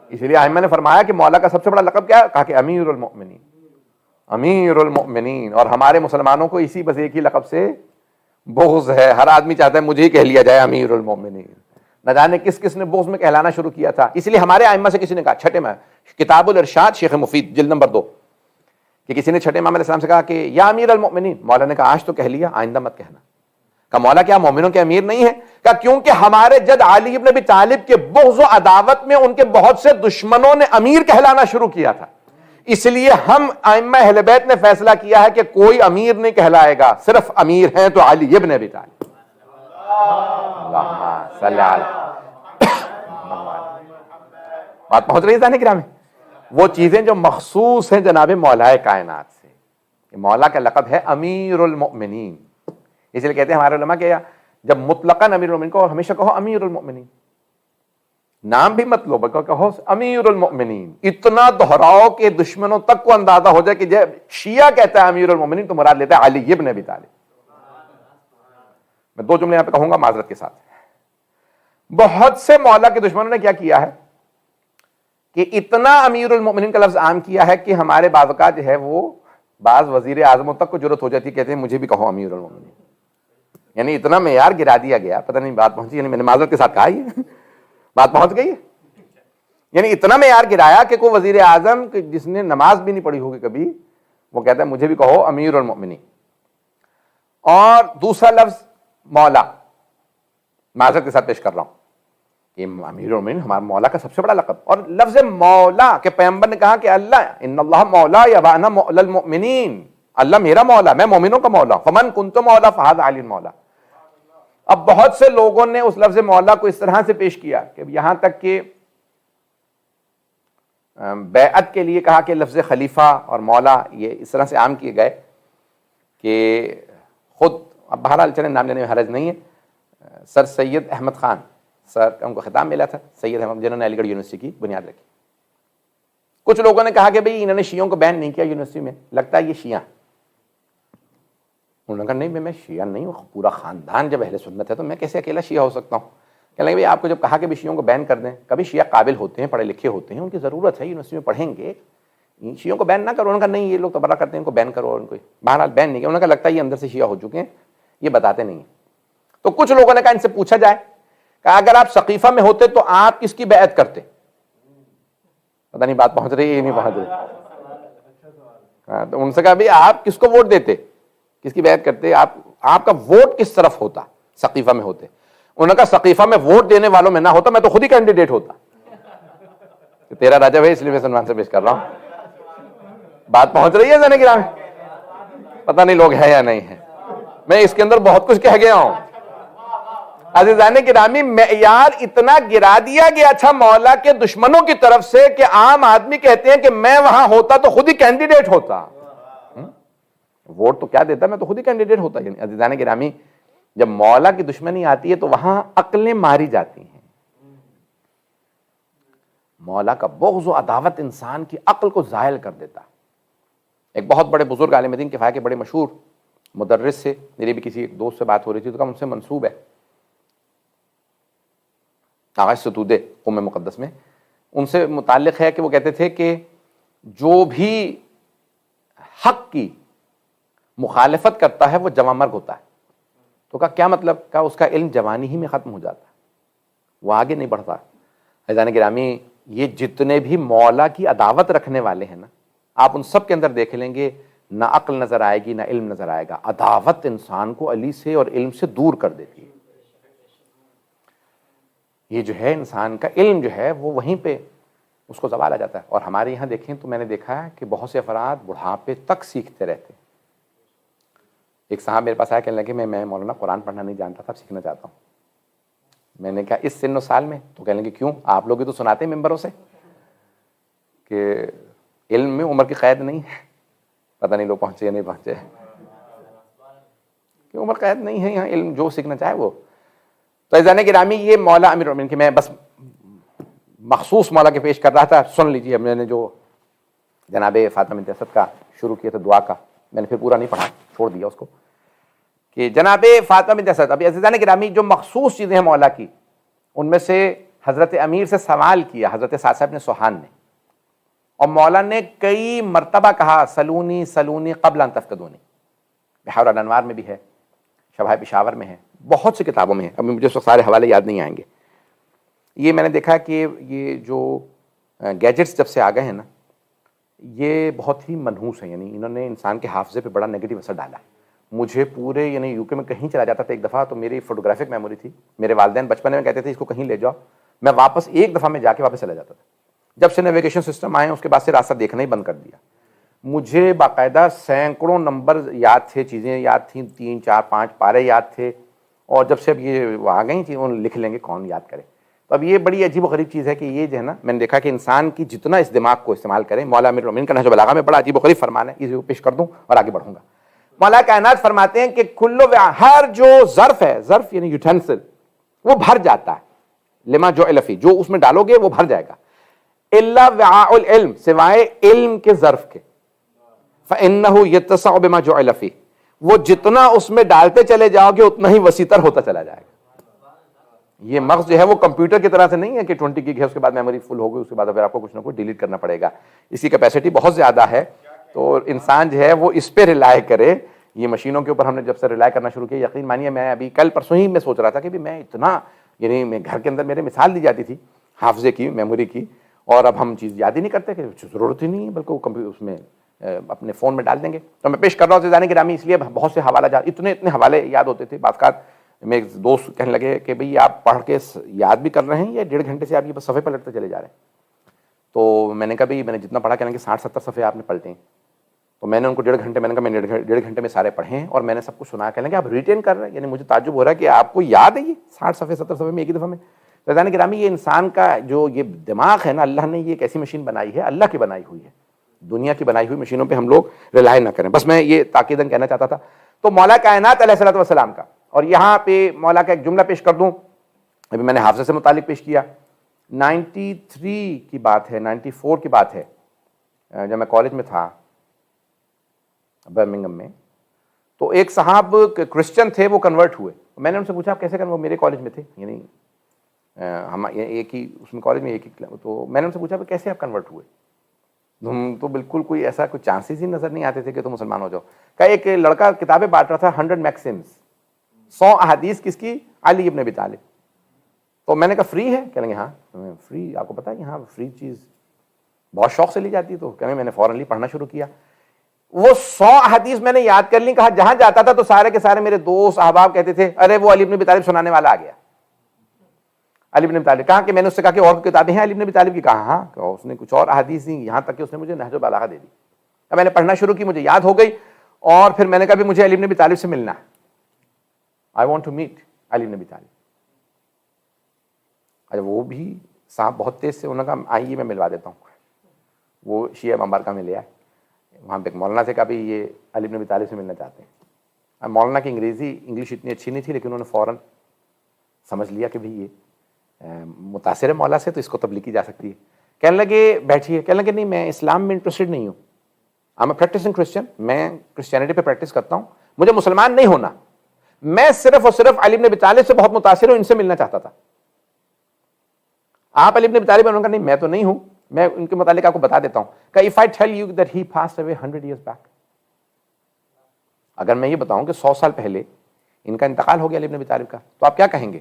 Speaker 1: اس لیے ائمہ نے فرمایا کہ مولا کا سب سے بڑا لقب کیا ہے؟ کہا کہ امیر المؤمنین، امیر المؤمنین. اور ہمارے مسلمانوں کو اسی بس ایک ہی لقب سے بغض ہے. ہر آدمی چاہتا ہے مجھے ہی کہہ لیا جائے امیر المؤمنین. نہ جانے کس کس نے بغض میں کہلانا شروع کیا تھا. اس لیے ہمارے ائمہ سے کسی نے کہا چھٹے میں کتاب الارشاد شیخ مفید جلد نمبر 2 کہ کسی نے چھٹے امام علیہ السلام سے کہا کہ یا امیر المؤمنین. مولا نے کہا آج تو کہہ لیا، آئندہ مت کہنا. کہ مولا کیا مومنوں کے امیر نہیں ہے؟ کہ کیونکہ ہمارے جد علی ابن ابی طالب کے بغض و عداوت میں ان کے بہت سے دشمنوں نے امیر کہلانا شروع کیا تھا. اس لیے ہم ائمہ اہل بیت نے فیصلہ کیا ہے کہ کوئی امیر نہیں کہلائے گا، صرف امیر ہیں تو علی ابن ابی طالب. اللہم صلی علی. بات پہنچ رہی ہے ذہن کرام میں؟ وہ چیزیں جو مخصوص ہیں جناب مولا کائنات سے. مولا کا لقب ہے امیر المؤمنین. اس لیے کہتے ہیں ہمارے علماء کہ جب مطلقاً امیر المؤمنین کو ہمیشہ کہو امیر المؤمنین، نام بھی مت لو بلکہ کہو امیر المؤمنین. اتنا دہراؤ کہ دشمنوں تک کو اندازہ ہو جائے کہ جب شیعہ کہتا ہے امیر المؤمنین تو مراد لیتا ہے علی ابن ابی طالب. میں 2 جملے یہاں پہ کہوں گا معذرت کے ساتھ. بہت سے مولا کے دشمنوں نے کیا کیا ہے کہ اتنا امیر المؤمنین کا لفظ عام کیا ہے کہ ہمارے بعض اوقات جو ہے وہ بعض وزیر اعظموں تک کو ضرورت ہو جاتی ہے، کہتے ہیں مجھے بھی کہو امیر المؤمنین. یعنی اتنا معیار گرا دیا گیا. پتہ نہیں بات پہنچی؟ یعنی میں نے معذرت کے ساتھ کہا یہ بات پہنچ گئی ہے. یعنی اتنا معیار گرایا کہ کوئی وزیر اعظم جس نے نماز بھی نہیں پڑھی ہوگی کبھی، وہ کہتا ہے مجھے بھی کہو امیر المؤمنین. اور دوسرا لفظ مولا، معذرت کے ساتھ پیش کر رہا ہوں کہ امیر المؤمنین ہمارا مولا کا سب سے بڑا لقب. اور لفظ مولا کہ پیغمبر نے کہا کہ اللہ ان اللہ مولا یا وانا مولا المؤمنین، اللہ میرا مولا، میں مومنوں کا مولا. فمن کنت مولا فہذا علی مولا. اب بہت سے لوگوں نے اس لفظ مولا کو اس طرح سے پیش کیا کہ یہاں تک کہ بیعت کے لیے کہا کہ لفظ خلیفہ اور مولا یہ اس طرح سے عام کیے گئے کہ خود، اب بہرحال چلیں نام لینے میں حرج نہیں ہے، سر سید احمد خان سر ان کو خطاب ملا تھا، سید احمد جنہوں نے علی گڑھ یونیورسٹی کی بنیاد رکھی. کچھ لوگوں نے کہا کہ بھئی انہوں نے شیعوں کو بین نہیں کیا یونیورسٹی میں، لگتا ہے یہ شیعہ. انہوں نے کہا نہیں میں شیعہ نہیں ہوں، پورا خاندان جب اہل سنت ہے تو میں کیسے اکیلا شیعہ ہو سکتا ہوں. کہنے لگے آپ کو جب کہا کہ بھی شیعوں کو بین کر دیں، کبھی شیعہ قابل ہوتے ہیں، پڑھے لکھے ہوتے ہیں، ان کی ضرورت ہے یونیورسٹی میں پڑھیں گے، شیعوں کو بین نہ کرو. انہوں نے کہا نہیں یہ لوگ تبرہ کرتے ہیں ان کو بین کرو، اور ان کو بہرحال بین نہیں کیا. انہوں نے کہا لگتا ہے یہ اندر سے شیعہ ہو چکے ہیں، یہ بتاتے نہیں ہیں. تو کچھ لوگوں نے کہا ان سے پوچھا جائے کہ اگر آپ سقیفہ میں ہوتے تو آپ کس کی بیعت کرتے؟ پتہ نہیں بات پہنچ رہی ہے یا نہیں پہنچ رہی. تو ان سے کہا بھائی آپ کس کو ووٹ دیتے، کس کی بیعت کرتے، آپ کا ووٹ کس طرف ہوتا سقیفہ میں ہوتے؟ انہوں نے کہا سقیفہ میں ووٹ دینے والوں میں نہ ہوتا، میں تو خود ہی کینڈیڈیٹ ہوتا. تیرا راجہ بھائی اس لیے میں سلمان سے پیش کر رہا ہوں. بات پہنچ رہی ہے زنے گرام؟ پتہ نہیں لوگ ہیں یا نہیں ہیں. میں اس کے اندر بہت کچھ کہہ گیا ہوں. عزیزان گرامی معیار اتنا گرا دیا گیا تھا مولا کے دشمنوں کی طرف سے کہ عام آدمی کہتے ہیں کہ میں وہاں ہوتا تو خود ہی کینڈیڈیٹ ہوتا. ووٹ تو کیا دیتا، میں تو خود ہی کینڈیڈیٹ ہوتا. یعنی عزیزان گرامی جب مولا کی دشمنی آتی ہے تو وہاں عقلیں ماری جاتی ہیں. مولا کا بغض و عداوت انسان کی عقل کو زائل کر دیتا. ایک بہت بڑے بزرگ عالم دین کفایہ کے بڑے مشہور مدرس سے میری بھی کسی ایک دوست سے بات ہو رہی تھی تو کہا ان سے منسوب ہے آغا ستودے قم مقدس میں، ان سے متعلق ہے کہ وہ کہتے تھے کہ جو بھی حق کی مخالفت کرتا ہے وہ جوان مرگ ہوتا ہے. تو کہا کیا مطلب؟ کہا اس کا علم جوانی ہی میں ختم ہو جاتا ہے، وہ آگے نہیں بڑھتا. عزیزان گرامی یہ جتنے بھی مولا کی عداوت رکھنے والے ہیں نا، آپ ان سب کے اندر دیکھ لیں گے نہ عقل نظر آئے گی نہ علم نظر آئے گا. عداوت انسان کو علی سے اور علم سے دور کر دیتی ہے. یہ جو ہے انسان کا علم جو ہے وہ وہیں پہ اس کو زوال آ جاتا ہے. اور ہمارے یہاں دیکھیں تو میں نے دیکھا ہے کہ بہت سے افراد بڑھاپے تک سیکھتے رہتے ہیں. ایک صاحب میرے پاس آیا کہنے لگے میں مولانا قرآن پڑھنا نہیں جانتا تھا، سیکھنا چاہتا ہوں. میں نے کہا اس سن و سال میں؟ تو کہنے لگے کیوں، آپ لوگ تو سناتے ہیں ممبروں سے کہ علم میں عمر کی قید نہیں ہے. پتہ نہیں لوگ پہنچے یا نہیں پہنچے کہ عمر قید نہیں ہے یہاں، علم جو سیکھنا چاہے وہ. تو عزیزان گرامی یہ مولا امیر المؤمنین کہ میں بس مخصوص مولا کے پیش کر رہا تھا. سن لیجیے میں نے جو جناب فاطمہ بنت اسد کا شروع کیا تھا دعا کا، میں نے پھر پورا نہیں پڑھا، چھوڑ دیا اس کو، کہ جناب فاطمہ بنت اسد. ابھی عزیزان گرامی جو مخصوص چیزیں ہیں مولا کی، ان میں سے حضرت امیر سے سوال کیا حضرت سعد صاحب نے سوہان نے، اور مولا نے کئی مرتبہ کہا سلونی سلونی قبل ان تفقدونی. بحار الانوار میں بھی ہے، شبہ پشاور میں ہے، بہت سی کتابوں میں ہے. ابھی مجھے سارے حوالے یاد نہیں آئیں گے. یہ میں نے دیکھا کہ یہ جو گیجٹس جب سے آ گئے ہیں نا، یہ بہت ہی منحوس ہیں. یعنی انہوں نے انسان کے حافظے پہ بڑا نیگیٹو اثر ڈالا. مجھے پورے یعنی یو کے میں کہیں چلا جاتا تھا ایک دفعہ تو میری فوٹوگرافک میموری تھی. میرے والدین بچپن میں کہتے تھے اس کو کہیں لے جاؤ، میں واپس ایک دفعہ میں جا کے واپس چلا جاتا تھا. جب سے نیویگیشن سسٹم آئے اس کے بعد سے راستہ دیکھنا ہی بند کر دیا. مجھے باقاعدہ سینکڑوں نمبر یاد تھے، چیزیں یاد تھیں، 3 4 5 پارے یاد تھے. اور جب سے اب یہ آ گئی چیزیں لکھ لیں گے کون یاد کرے. تو اب یہ بڑی عجیب و غریب چیز ہے کہ یہ جو ہے نا، میں نے دیکھا کہ انسان کی جتنا اس دماغ کو استعمال کریں. مولا امیر المؤمنین کا نہج البلاغہ میں بڑا عجیب و غریب فرمان ہے، اسے پیش کر دوں اور آگے بڑھوں گا. مولا کائنات فرماتے ہیں کہ کلو ہر جو ظرف ہے، ظرف یعنی یوٹینسل، وہ بھر جاتا ہے. لما جعل فیہ، جو اس میں ڈالو گے وہ بھر جائے گا. الا وعاء العلم، سوائے علم کے ظرف کے. فانه يتسع بما جعل فیہ، وہ جتنا اس میں ڈالتے چلے جاؤ گے اتنا ہی وسیع تر ہوتا چلا جائے گا. یہ مغز جو ہے وہ کمپیوٹر کی طرح سے نہیں ہے کہ 20 گیگ ہے اس کے بعد میموری فل ہو گئی، اس کے بعد پھر آپ کو کچھ نہ کچھ ڈیلیٹ کرنا پڑے گا. اس کی کیپیسٹی بہت زیادہ ہے. تو انسان جو ہے وہ اس پہ ریلائے کرے. یہ مشینوں کے اوپر ہم نے جب سے ریلائے کرنا شروع کیا، یقین مانیے میں ابھی کل پرسوں ہی میں سوچ رہا تھا کہ میں اتنا، یعنی میں گھر کے اندر میرے مثال دی جاتی تھی حافظے کی، میموری کی، اور اب ہم چیز یاد ہی نہیں کرتے کہ ضرورت ہی نہیں ہے، بلکہ وہ اس میں اپنے فون میں ڈال دیں گے. تو میں پیش کر رہا ہوں عزیزان گرامی، اس لیے بہت سے حوالہ جات، اتنے حوالے یاد ہوتے تھے. بعض اوقات میں ایک دوست کہنے لگے کہ بھئی آپ پڑھ کے یاد بھی کر رہے ہیں یا 1.5 گھنٹے سے آپ یہ بس صفحے پلٹتے چلے جا رہے ہیں. تو میں نے کہا بھئی میں نے جتنا پڑھا کہنے کہ 60-70 صفحے آپ نے پلٹے ہیں. تو میں نے ان کو 1.5 گھنٹے، میں نے کہا میں 1.5 گھنٹے میں سارے پڑھے ہیں اور میں نے سب کچھ سنا. کہنے کہ آپ ریٹین کر رہے ہیں، یعنی مجھے تعجب ہو رہا ہے کہ آپ کو یاد ہے یہ 60 صفحے 70 صفحے میں ایک ہی دفعہ میں. عزیزان گرامی یہ انسان کا جو یہ دماغ ہے نا، اللہ نے یہ ایک ایسی مشین بنائی ہے، اللہ کی بنائی ہوئی ہے. دنیا کی بنائی ہوئی مشینوں پہ ہم لوگ ریلائے نہ کریں. بس میں یہ تاکیداً کہنا چاہتا تھا. تو مولا کائنات علیہ الصلوۃ والسلام کا، اور یہاں پہ مولا کا ایک جملہ پیش کر دوں. ابھی میں نے حافظہ سے متعلق پیش کیا. 93 کی بات ہے، 94 کی بات ہے، جب میں کالج میں تھا برمنگم میں. تو ایک صاحب کرسچن تھے، وہ کنورٹ ہوئے. میں نے ان سے پوچھا آپ کیسے کنورٹ؟ وہ میرے کالج میں تھے، یعنی ہم ایک ہی اس میں کالج میں ایک ہی. تو میں نے ان سے پوچھا کیسے آپ کنورٹ ہوئے؟ تم تو بالکل کوئی ایسا کوئی چانسز ہی نظر نہیں آتے تھے کہ تم مسلمان ہو جاؤ. کہا ایک لڑکا کتابیں بانٹ رہا تھا 100 میکسمز، 100 احادیث کس کی؟ علی ابن ابی طالب. تو میں نے کہا فری ہے؟ کہیں گے ہاں فری. آپ کو پتا ہے یہاں فری چیز بہت شوق سے لی جاتی ہے. تو کہیں میں نے فوراً پڑھنا شروع کیا. وہ 100 احادیث میں نے یاد کر لی. کہا جہاں جاتا تھا تو سارے کے سارے میرے دوست احباب کہتے تھے ارے وہ علی ابن ابی طالب سنانے والا آ گیا. علی ابن ابی طالب. کہا کہ میں نے اس سے کہا کہ اور کتابیں ہیں علی ابن ابی طالب کی؟ کہا ہاں. کہ اس نے کچھ اور احادیث دی، یہاں تک کہ اس نے مجھے نہج البلاغہ دے دی. اب میں نے پڑھنا شروع کی، مجھے یاد ہو گئی. اور پھر میں نے کہا بھی مجھے علی ابن ابی طالب سے ملنا ہے. آئی وانٹ ٹو میٹ علی ابن ابی طالب. اچھا وہ بھی صاحب بہت تیز سے، انہوں نے کہا آئیے میں ملوا دیتا ہوں. وہ شیعہ مبارکہ میں لے آئے. وہاں پہ مولانا سے کہا بھی یہ علی ابن ابی طالب سے ملنا چاہتے ہیں. اب مولانا کی انگلش اتنی اچھی نہیں تھی، لیکن انہوں نے فوراً سمجھ لیا کہ بھئی یہ متاثر ہے مولا سے، تو اس کو تبلیغ کی جا سکتی ہے. کہنے لگے بیٹھیے. کہنے لگے نہیں میں اسلام میں انٹرسٹڈ نہیں ہوں. I'm a practicing Christian. میں کرسچینٹی پہ پریکٹس کرتا ہوں، مجھے مسلمان نہیں ہونا. میں صرف اور صرف علی ابن ابی طالب سے بہت متاثر ہوں، ان سے ملنا چاہتا تھا. آپ علی ابن ابی طالب؟ انہوں نے کہا نہیں میں تو نہیں ہوں، میں ان کے متعلق آپ کو بتا دیتا ہوں. کہ if I tell you that he passed away 100 years back، اگر میں یہ بتاؤں کہ 100 سال پہلے ان کا انتقال ہو گیا علی ابن ابی طالب کا، تو آپ کیا کہیں گے؟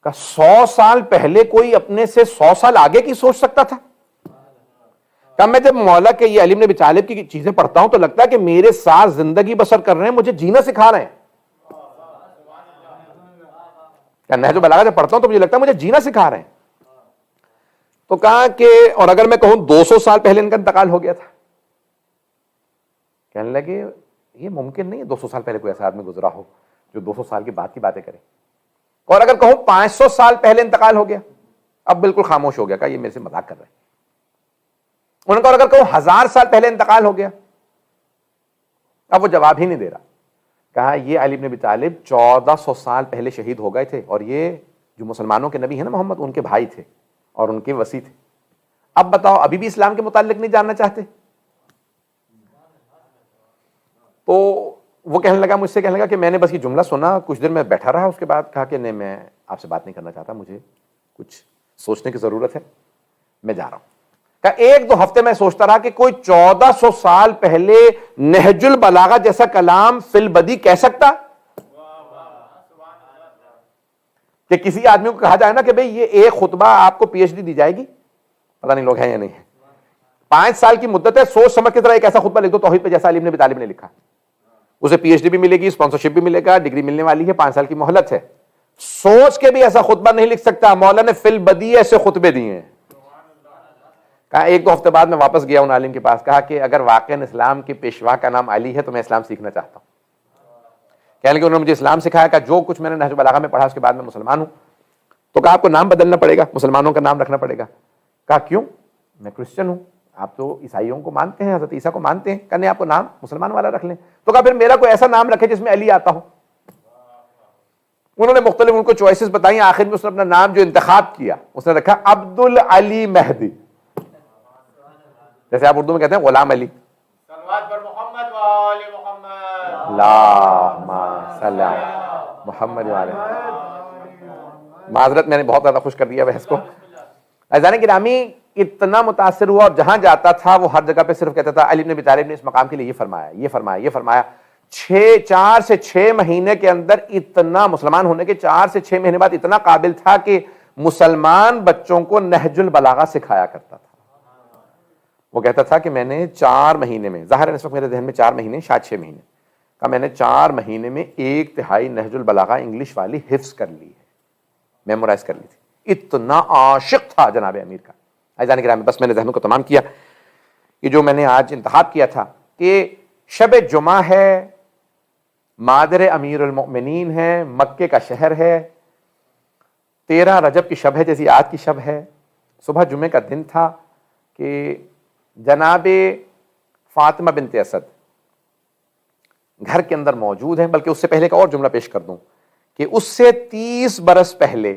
Speaker 1: کہ 100 سال پہلے کوئی اپنے سے 100 سال آگے کی سوچ سکتا تھا؟ کہ میں جب مولا کے یہ علی ابن ابی طالب کی چیزیں پڑھتا ہوں تو لگتا ہے کہ میرے ساتھ زندگی بسر کر رہے ہیں، مجھے جینا سکھا رہے ہیں. کہ نہج البلاغہ جب پڑھتا ہوں تو مجھے لگتا ہے مجھے جینا سکھا رہے ہیں. تو کہا کہ اور اگر میں کہوں 200 سال پہلے ان کا انتقال ہو گیا تھا؟ کہنے لگے یہ ممکن نہیں ہے 200 سال پہلے کوئی ایسا آدمی گزرا ہو جو 200 سال کی بعد کی باتیں کرے. اور اگر کہوں 500 سال پہلے انتقال ہو گیا؟ اب بالکل خاموش ہو گیا. کہا یہ میرے سے مذاق کر رہے ہیں. انہوں نے کہا اگر کہوں 1000 سال پہلے انتقال ہو گیا؟ اب وہ جواب ہی نہیں دے رہا. کہا یہ علی ابن ابی طالب 1400 سال پہلے شہید ہو گئے تھے، اور یہ جو مسلمانوں کے نبی ہیں نا محمد، ان کے بھائی تھے اور ان کے وصی تھے. اب بتاؤ ابھی بھی اسلام کے متعلق نہیں جاننا چاہتے؟ تو وہ کہنے لگا مجھ سے، کہنے لگا کہ میں نے بس یہ جملہ سنا، کچھ دیر میں بیٹھا رہا، اس کے بعد کہا کہ نہیں میں آپ سے بات نہیں کرنا چاہتا، مجھے کچھ سوچنے کی ضرورت ہے، میں جا رہا ہوں. کہ 1-2 ہفتے میں سوچتا رہا کہ کوئی 1400 سال پہلے نہج البلاغہ جیسا کلام فی البدی کہہ سکتا؟ کہ کسی آدمی کو کہا جائے نا کہ بھئی یہ ایک خطبہ آپ کو PhD دی جائے گی، پتہ نہیں لوگ ہیں یا نہیں ہے، 5 سال کی مدت ہے، سوچ سمجھ کے ذرا ایک ایسا خطبہ لکھ دو توحید پہ جیسا علی ابن ابی طالب نے لکھا. اسے PhD بھی ملے گی، اسپانسرشپ بھی ملے گا، ڈگری ملنے والی ہے، 5 سال کی مہلت ہے. سوچ کے بھی ایسا خطبہ نہیں لکھ سکتا. مولا نے فی البدی ایسے خطبے دیے ہیں. کہا 1-2 ہفتے بعد میں واپس گیا ان عالم کے پاس. کہا کہ اگر واقعا اسلام کے پیشوا کا نام علی ہے تو میں اسلام سیکھنا چاہتا ہوں. کہنے لگے انہوں نے مجھے اسلام سکھایا. کہ جو کچھ میں نے نہج البلاغہ میں پڑھا اس کے بعد میں مسلمان ہوں. تو کہا آپ کو نام بدلنا پڑے گا، مسلمانوں کا نام رکھنا پڑے گا. کہا کیوں؟ میں کرسچن ہوں، آپ تو عیسائیوں کو مانتے ہیں، حضرت عیسیٰ کو مانتے ہیں. کہنے آپ کو نام مسلمان والا رکھ لیں. تو کہا پھر میرا کوئی ایسا نام رکھے جس میں علی آتا ہو. انہوں نے مختلف ان کو چوائسز بتائی. آخر میں اس نے اپنا نام جو انتخاب کیا اس نے رکھا عبد العلی مہدی. جیسے آپ اردو میں کہتے ہیں غلام علی. اللہم صلی علی محمد وعلی. معذرت میں نے بہت زیادہ خوش کر دیا بحث کو. عزیزان گرامی اتنا متاثر ہوا، اور جہاں جاتا تھا وہ ہر جگہ پہ صرف کہتا تھا علی ابن ابی طالب نے اس مقام کے لیے یہ فرمایا، یہ فرمایا، یہ فرمایا. 4 سے 6 مہینے کے اندر اتنا مسلمان ہونے کے 4 سے 6 مہینے بعد اتنا قابل تھا کہ مسلمان بچوں کو نہج البلاغہ سکھایا کرتا تھا. وہ کہتا تھا کہ میں نے 4 مہینے میں، ظاہر ہے اس وقت میرے ذہن میں 4 مہینے شاید 6 مہینے کا، میں نے 4 مہینے میں 1/3 نہج البلاغہ انگلش والی حفظ کر لی ہے، میمورائز کر لی تھی. اتنا عاشق تھا جناب امیر کا. عزیزان کرام، بس میں نے ذہنوں کو تمام کیا. یہ جو میں نے آج انتخاب کیا تھا کہ شب جمعہ ہے، مادر امیر المؤمنین ہے، مکے کا شہر ہے، 13 رجب کی شب ہے جیسی آج کی شب ہے. صبح جمعے کا دن تھا کہ جناب فاطمہ بنت اسد گھر کے اندر موجود ہیں. بلکہ اس سے پہلے کا اور جملہ پیش کر دوں کہ اس سے 30 برس پہلے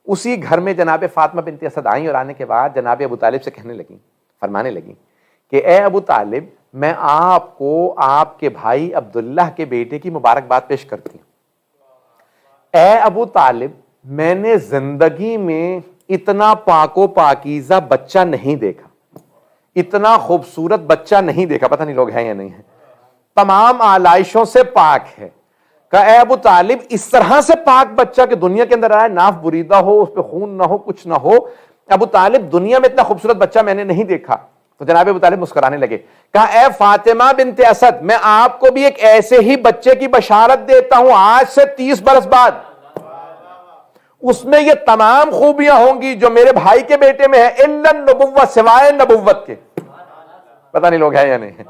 Speaker 1: اسی گھر میں جناب فاطمہ بنت اسد آئیں، اور آنے کے بعد جناب ابو طالب سے کہنے لگیں، فرمانے لگیں کہ اے ابو طالب، میں آپ کو آپ کے بھائی عبداللہ کے بیٹے کی مبارکباد پیش کرتی ہوں. اے ابو طالب، میں نے زندگی میں اتنا پاک و پاکیزہ بچہ نہیں دیکھا، اتنا خوبصورت بچہ نہیں دیکھا. پتہ نہیں لوگ ہیں یا نہیں ہیں، تمام آلائشوں سے پاک ہے. کہ اے ابو طالب، اس طرح سے پاک بچہ کہ دنیا کے اندر آیا، ناف بریدہ ہو، اس پہ خون نہ ہو، کچھ نہ ہو، ابو طالب دنیا میں اتنا خوبصورت بچہ میں نے نہیں دیکھا. تو جناب ابو طالب مسکرانے لگے. کہا اے فاطمہ بنت اسد، میں آپ کو بھی ایک ایسے ہی بچے کی بشارت دیتا ہوں آج سے 30 برس بعد. اس میں یہ تمام خوبیاں ہوں گی جو میرے بھائی کے بیٹے میں ہے، الا النبوۃ، سوائے نبوت کے. پتہ نہیں لوگ ہیں یا نہیں ہیں.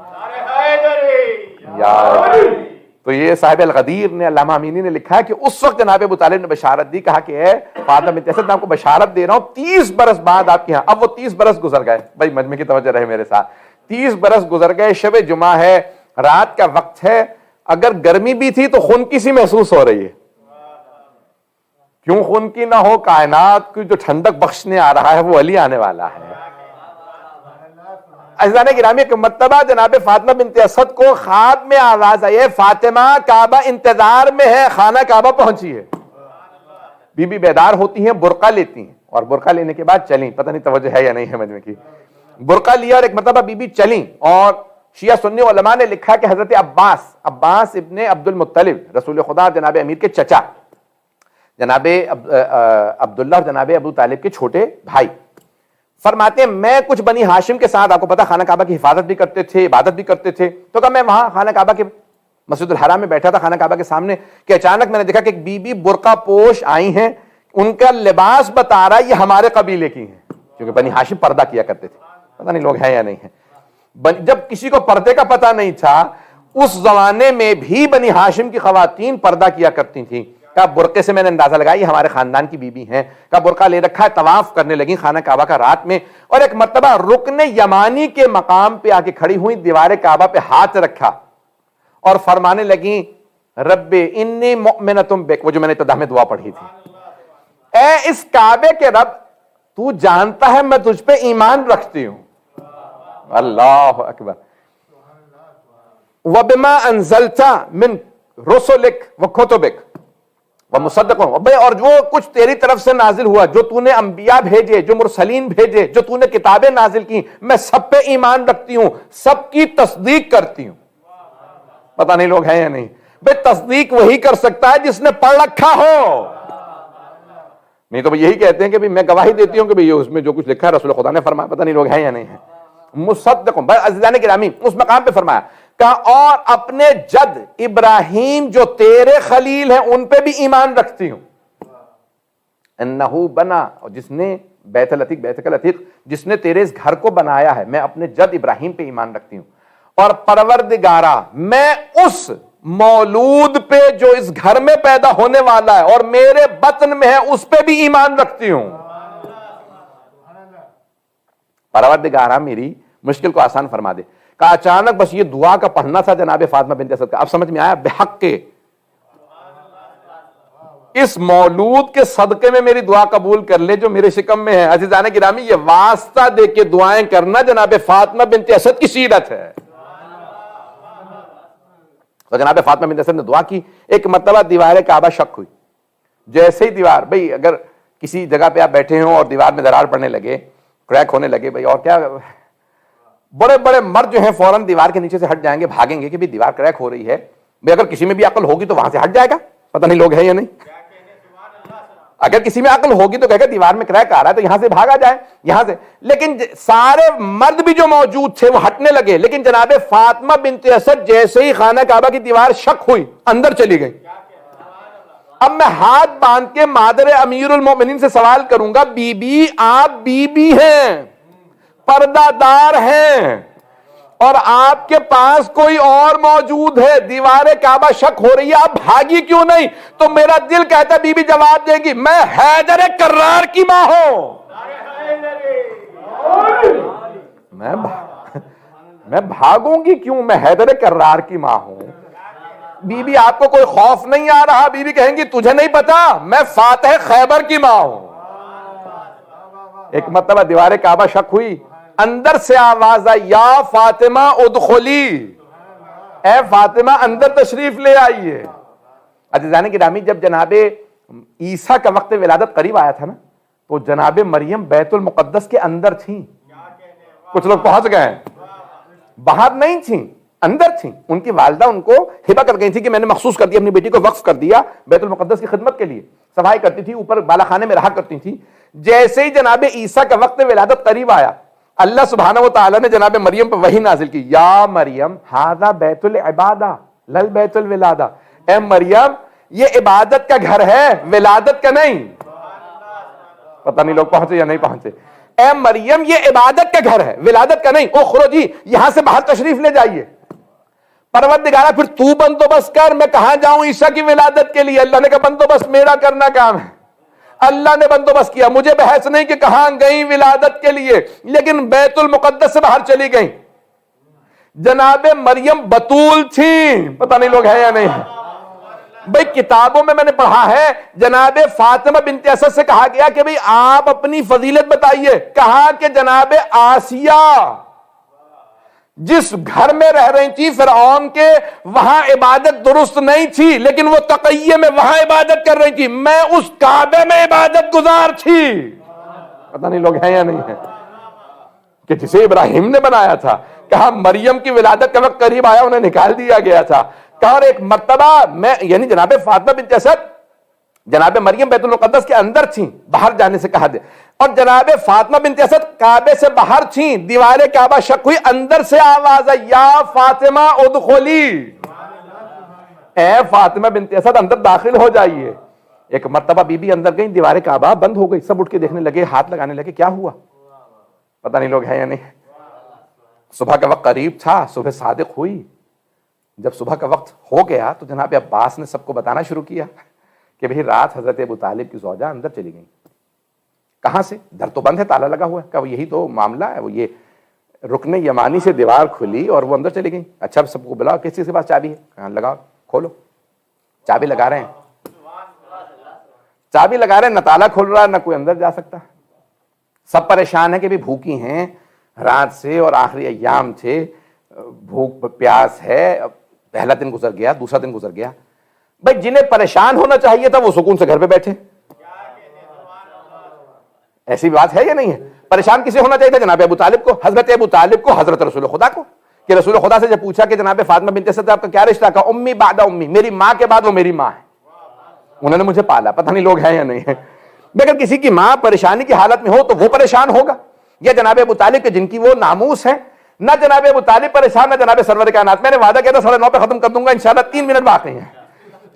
Speaker 1: تو یہ صاحب الغدیر نے، علامہ امینی نے لکھا ہے کہ اس وقت جناب ابو طالب نے بشارت دی. کہا کہ اے فاطمہ بنت اسد، میں آپ کو بشارت دے رہا ہوں 30 برس بعد آپ کے یہاں. اب وہ 30 برس گزر گئے. بھائی مجمع کی توجہ رہے میرے ساتھ. 30 برس گزر گئے، شب جمعہ ہے، رات کا وقت ہے. اگر گرمی بھی تھی تو خنکی سی محسوس ہو رہی ہے. کیوں خنکی نہ ہو؟ کائنات کی جو ٹھنڈک بخشنے آ رہا ہے وہ علی آنے والا ہے. عزیزان گرامی، ایک مرتبہ جناب فاطمہ بنت اسد کو خواب میں آواز آئی ہے، فاطمہ کعبہ انتظار میں ہے، خانہ کعبہ پہنچی ہے. بی بی بیدار ہوتی ہیں، برقع لیتی ہیں، اور برقع لینے کے بعد چلیں. پتہ نہیں توجہ ہے یا نہیں ہے مجمع کی. برقع لیا اور ایک مرتبہ بی بی چلیں. اور شیعہ سنی علماء نے لکھا کہ حضرت عباس ابن عبد المطلب، رسول خدا جناب امیر کے چچا، جناب عبداللہ اور جناب ابو طالب کے چھوٹے بھائی، فرماتے ہیں میں کچھ بنی ہاشم کے ساتھ، آپ کو پتا خانہ کعبہ کی حفاظت بھی کرتے تھے، عبادت بھی کرتے تھے، تو کہا میں وہاں خانہ کعبہ کے مسجد الحرام میں بیٹھا تھا، خانہ کعبہ کے سامنے، کہ اچانک میں نے دیکھا کہ ایک بی بی برقع پوش آئی ہیں. ان کا لباس بتا رہا ہے یہ ہمارے قبیلے کی ہیں، کیونکہ بنی ہاشم پردہ کیا کرتے تھے. پتہ نہیں لوگ ہیں یا نہیں ہیں. جب کسی کو پردے کا پتہ نہیں تھا، اس زمانے میں بھی بنی ہاشم کی خواتین پردہ کیا کرتی تھیں. کہا برقعے سے میں نے اندازہ لگایا یہ ہمارے خاندان کی بیوی ہیں. کہا برقع لے رکھا ہے، طواف کرنے لگی خانہ کعبہ کا رات میں. اور ایک مرتبہ رکن یمانی کے مقام پہ آ کے کھڑی ہوئی، دیوار کعبہ پہ ہاتھ رکھا اور فرمانے لگی رب انی مؤمنۃ بک، وہ جو میں نے ابتدا میں دعا پڑھی تھی. اے اس کعبے کے رب، تو جانتا ہے میں تجھ پہ ایمان رکھتی ہوں. اللہ اکبر. وبما انزلت من رسلک وکتبک ومصدقوں، اور جو کچھ تیری طرف سے نازل ہوا، جو تو نے انبیاء بھیجے، جو مرسلین بھیجے، جو تو نے کتابیں نازل کی، میں سب پہ ایمان رکھتی ہوں، سب کی تصدیق کرتی ہوں. پتہ نہیں لوگ ہیں یا نہیں. بھئی تصدیق وہی کر سکتا ہے جس نے پڑھ رکھا ہو. نہیں تو یہی کہتے ہیں کہ میں گواہی دیتی ہوں کہ اس میں جو کچھ لکھا ہے رسول خدا نے فرمایا. پتہ نہیں لوگ ہیں یا نہیں ہیں. مصدقوں، عزیزان گرامی، اس مقام پہ فرمایا کہ اور اپنے جد ابراہیم جو تیرے خلیل ہیں ان پہ بھی ایمان رکھتی ہوں. انہو بنا، جس نے بیت العتیق، بیت العتیق جس نے تیرے اس گھر کو بنایا ہے، میں اپنے جد ابراہیم پہ ایمان رکھتی ہوں. اور پروردگارہ، میں اس مولود پہ جو اس گھر میں پیدا ہونے والا ہے اور میرے بطن میں ہے اس پہ بھی ایمان رکھتی ہوں. پروردگارہ میری مشکل کو آسان فرما دے. کہ اچانک بس یہ دعا کا پڑھنا تھا جناب فاطمہ بنت اسد کا. اب سمجھ میں آیا، بحق کے اس مولود کے صدقے میں میری دعا قبول کر لے جو میرے شکم میں ہے. عزیزان گرامی، یہ واسطہ دے کے دعائیں کرنا جناب فاطمہ بنت اسد کی سیرت ہے. تو جناب فاطمہ بنت اسد نے دعا کی. ایک مرتبہ دیوار کعبہ شق ہوئی. جیسے ہی دیوار، بھئی اگر کسی جگہ پہ آپ بیٹھے ہوں اور دیوار میں دراڑ پڑنے لگے، کریک ہونے لگے، بھئی اور کیا، بڑے بڑے مرد جو ہیں فوراً دیوار کے نیچے سے ہٹ جائیں گے، بھاگیں گے کہ بھی دیوار کریک ہو رہی ہے. بھئی اگر کسی میں بھی عقل ہوگی تو وہاں سے ہٹ جائے گا. پتہ نہیں لوگ ہیں یا نہیں. اگر کسی میں عقل ہوگی تو کہے گا دیوار میں کریک آ رہا ہے تو یہاں سے بھاگا جائے یہاں سے. لیکن سارے مرد بھی جو موجود تھے وہ ہٹنے لگے, لیکن جناب فاطمہ بنت اسد جیسے ہی خانہ کعبہ کی دیوار شک ہوئی اندر چلی گئی. اب میں ہاتھ باندھ کے مادر امیر المومنین سے سوال کروں گا, بی بی آپ بی بی ہیں, پردہ دار ہیں, اور آپ کے پاس کوئی اور موجود ہے, دیوار کعبہ شک ہو رہی ہے, آپ بھاگی کیوں نہیں؟ تو میرا دل کہتا ہے بی بی جواب دے گی, میں حیدر کرار کی ماں ہوں, میں بھاگوں گی کیوں, میں حیدر کرار کی ماں ہوں. بی بی آپ کو کوئی خوف نہیں آ رہا؟ بی بی کہیں گی تجھے نہیں پتا میں فاتح خیبر کی ماں ہوں. ایک مرتبہ دیوار کعبہ شک ہوئی, اندر سے آواز آئی, یا فاطمہ ادخلی, اے فاطمہ اندر تشریف لے آئیے. عزیزان گرامی, جب جناب عیسیٰ کا وقت ولادت قریب آیا تھا نا, تو جناب مریم بیت المقدس کے اندر تھیں. کچھ لوگ پہنچ گئے ہیں, باہر نہیں تھیں, اندر تھیں. ان کی والدہ ان کو ہبہ کر گئی تھی کہ میں نے مخصوص کر دیا, اپنی بیٹی کو وقف کر دیا بیت المقدس کی خدمت کے لیے. صفائی کرتی تھی, اوپر بالا خانے میں رہا کرتی تھی. جیسے ہی جناب عیسیٰ کا وقت ولادت قریب آیا, اللہ سبحانہ و تعالی نے جناب مریم پر وحی نازل کی, یا مریم ھذا بیت العبادہ لل بیت الولادہ, اے مریم یہ عبادت کا گھر ہے, ولادت کا نہیں. پتہ نہیں لوگ پہنچے یا نہیں پہنچے. اے مریم یہ عبادت کا گھر ہے, ولادت کا نہیں. اخرجی, یہاں سے باہر تشریف لے جائیے. پروردگارہ پھر تو بندوبست کر, میں کہاں جاؤں عیسیٰ کی ولادت کے لیے؟ اللہ نے کہا بندوبست میرا کرنا کام ہے. اللہ نے بندوبست کیا, مجھے بحث نہیں کہ کہاں گئیں ولادت کے لیے, لیکن بیت المقدس سے باہر چلی گئیں. جناب مریم بتول تھیں, پتہ نہیں لوگ ہیں یا نہیں. بھئی کتابوں میں نے پڑھا ہے جناب فاطمہ بنت اسد سے کہا گیا کہ بھئی آپ اپنی فضیلت بتائیے. کہا کہ جناب آسیہ جس گھر میں رہ رہی تھی فرعون کے, وہاں عبادت درست نہیں تھی, لیکن وہ تقیہ میں وہاں عبادت کر رہی تھی. میں اس کعبے میں عبادت گزار تھی. پتہ نہیں لوگ ہیں یا نہیں ہیں, کہ جسے ابراہیم نے بنایا تھا. کہا مریم کی ولادت کا وقت قریب آیا, انہیں نکال دیا گیا تھا. کہا اور ایک مرتبہ میں, یعنی جناب فاطمہ بنت اسد جناب مریم بیت المقدس کے اندر تھیں, باہر جانے سے کہا دے, اور جناب فاطمہ بنت اسد کعبے سے باہر تھیں, دیوار کعبہ شک ہوئی, اندر سے آواز آئی, یا فاطمہ ادخلی, اے فاطمہ بنت اسد اندر داخل ہو جائیے. ایک مرتبہ بی بی اندر گئی, دیوار کعبہ بند ہو گئی. سب اٹھ کے دیکھنے لگے, ہاتھ لگانے لگے, کیا ہوا؟ پتہ نہیں لوگ ہیں یا نہیں. صبح کا وقت قریب تھا, صبح صادق ہوئی. جب صبح کا وقت ہو گیا تو جناب عباس نے سب کو بتانا شروع کیا کہ بھئی رات حضرت ابو طالب کی زوجہ اندر چلی گئیں. کہاں سے؟ در تو بند ہے, تالا لگا ہوا ہے. کہا یہی تو معاملہ ہے, وہ یہ رکن یمانی سے دیوار کھلی اور وہ اندر چلی گئیں. اچھا سب کو بلاؤ, کس چیز کے پاس چابی ہے؟ کہاں لگاؤ, کھولو. چابی لگا رہے ہیں, چابی لگا رہے ہیں, نہ تالا کھل رہا نہ کوئی اندر جا سکتا. سب پریشان ہیں کہ بھی بھوکی ہیں رات سے اور آخری ایام تھے, بھوک پیاس ہے. پہلا دن گزر گیا, دوسرا دن گزر گیا. بھائی جنہیں پریشان ہونا چاہیے تھا وہ سکون سے گھر پہ بیٹھے. ایسی بات ہے یا نہیں ہے؟ پریشان کسے ہونا چاہیے تھا؟ جناب ابو طالب کو, حضرت ابو طالب کو, حضرت رسول خدا کو. کہ رسول خدا سے جب پوچھا کہ جناب فاطمہ بنت اسد آپ کا کیا رشتہ, کہا امی بعد امی, میری ماں کے بعد وہ میری ماں ہے, انہوں نے مجھے پالا. پتہ نہیں لوگ ہیں یا نہیں ہے. اگر کسی کی ماں پریشانی کی حالت میں ہو تو وہ پریشان ہوگا, یا جناب ابو طالب کے جن کی وہ ناموس ہے. نہ جناب ابو طالب پریشان, نہ جناب سرور کائنات. میں نے وعدہ کیا تھا 9:30 پہ ختم کر دوں گا, انشاءاللہ 3 منٹ باقی ہیں.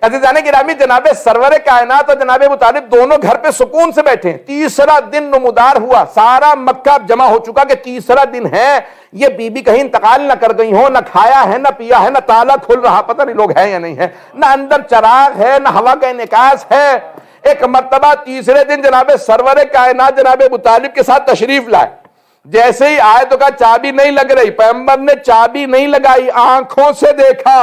Speaker 1: عزیزان گرامی, جناب سرور کائنات اور جناب ابو طالب دونوں گھر پہ سکون سے بیٹھے. تیسرا دن نمودار ہوا, سارا مکہ جمع ہو چکا کہ تیسرا دن ہے. یہ بی بی کہیں انتقال نہ کر گئی ہو, نہ کھایا ہے نہ پیا ہے, نہ تالا کھل رہا, پتہ نہیں لوگ ہیں یا نہیں ہے, نہ اندر چراغ ہے نہ ہوا کا انعکاس ہے. ایک مرتبہ تیسرے دن جناب سرور کائنات جناب ابو طالب کے ساتھ تشریف لائے. جیسے ہی آئے تو کہا چابی نہیں لگ رہی. پیغمبر نے چابی نہیں لگائی, آنکھوں سے دیکھا.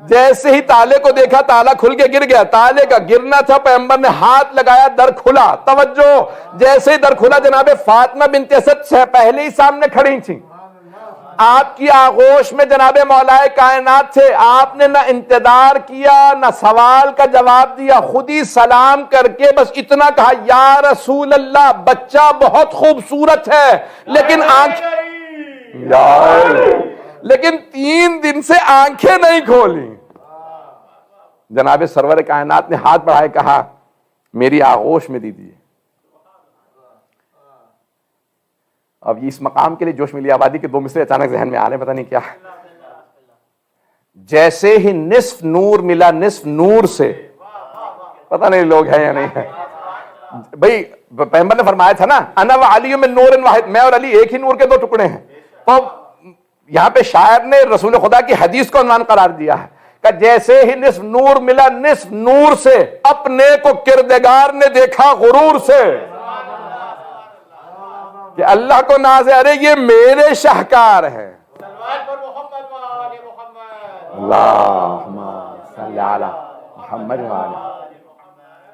Speaker 1: جیسے ہی تالے کو دیکھا, تالا کھل کے گر گیا. تالے کا گرنا تھا, پیغمبر نے ہاتھ لگایا, در کھلا. توجہ, جیسے ہی در کھلا جناب فاطمہ بنت اسد سے پہلے ہی سامنے کھڑی تھیں. آپ کی آغوش میں جناب مولا کائنات تھے. آپ نے نہ انتظار کیا نہ سوال کا جواب دیا, خود ہی سلام کر کے بس اتنا کہا, یا رسول اللہ بچہ بہت خوبصورت ہے لیکن لیکن 3 دن سے آنکھیں نہیں کھولی. جناب سرور کائنات نے ہاتھ بڑھائے کہا میری آغوش میں دیجیے. اب اس مقام کے لیے جوش ملی آبادی کے 2 مصرے اچانک ذہن میں آ رہے ہیں، پتہ نہیں کیا. جیسے ہی نصف نور ملا نصف نور سے، پتہ نہیں لوگ ہیں یا نہیں ہے. بھائی پیغمبر نے فرمایا تھا نا انا و علی من نور واحد، میں اور علی ایک ہی نور کے 2 ٹکڑے ہیں. تو یہاں پہ شاعر نے رسول خدا کی حدیث کو عنوان قرار دیا ہے کہ جیسے ہی نصف نور ملا نصف نور سے، اپنے کو کردگار نے دیکھا غرور سے، کہ اللہ کو ناز ہے، ارے یہ میرے شاہکار ہیں. اللہم صلی علی محمد وعلی.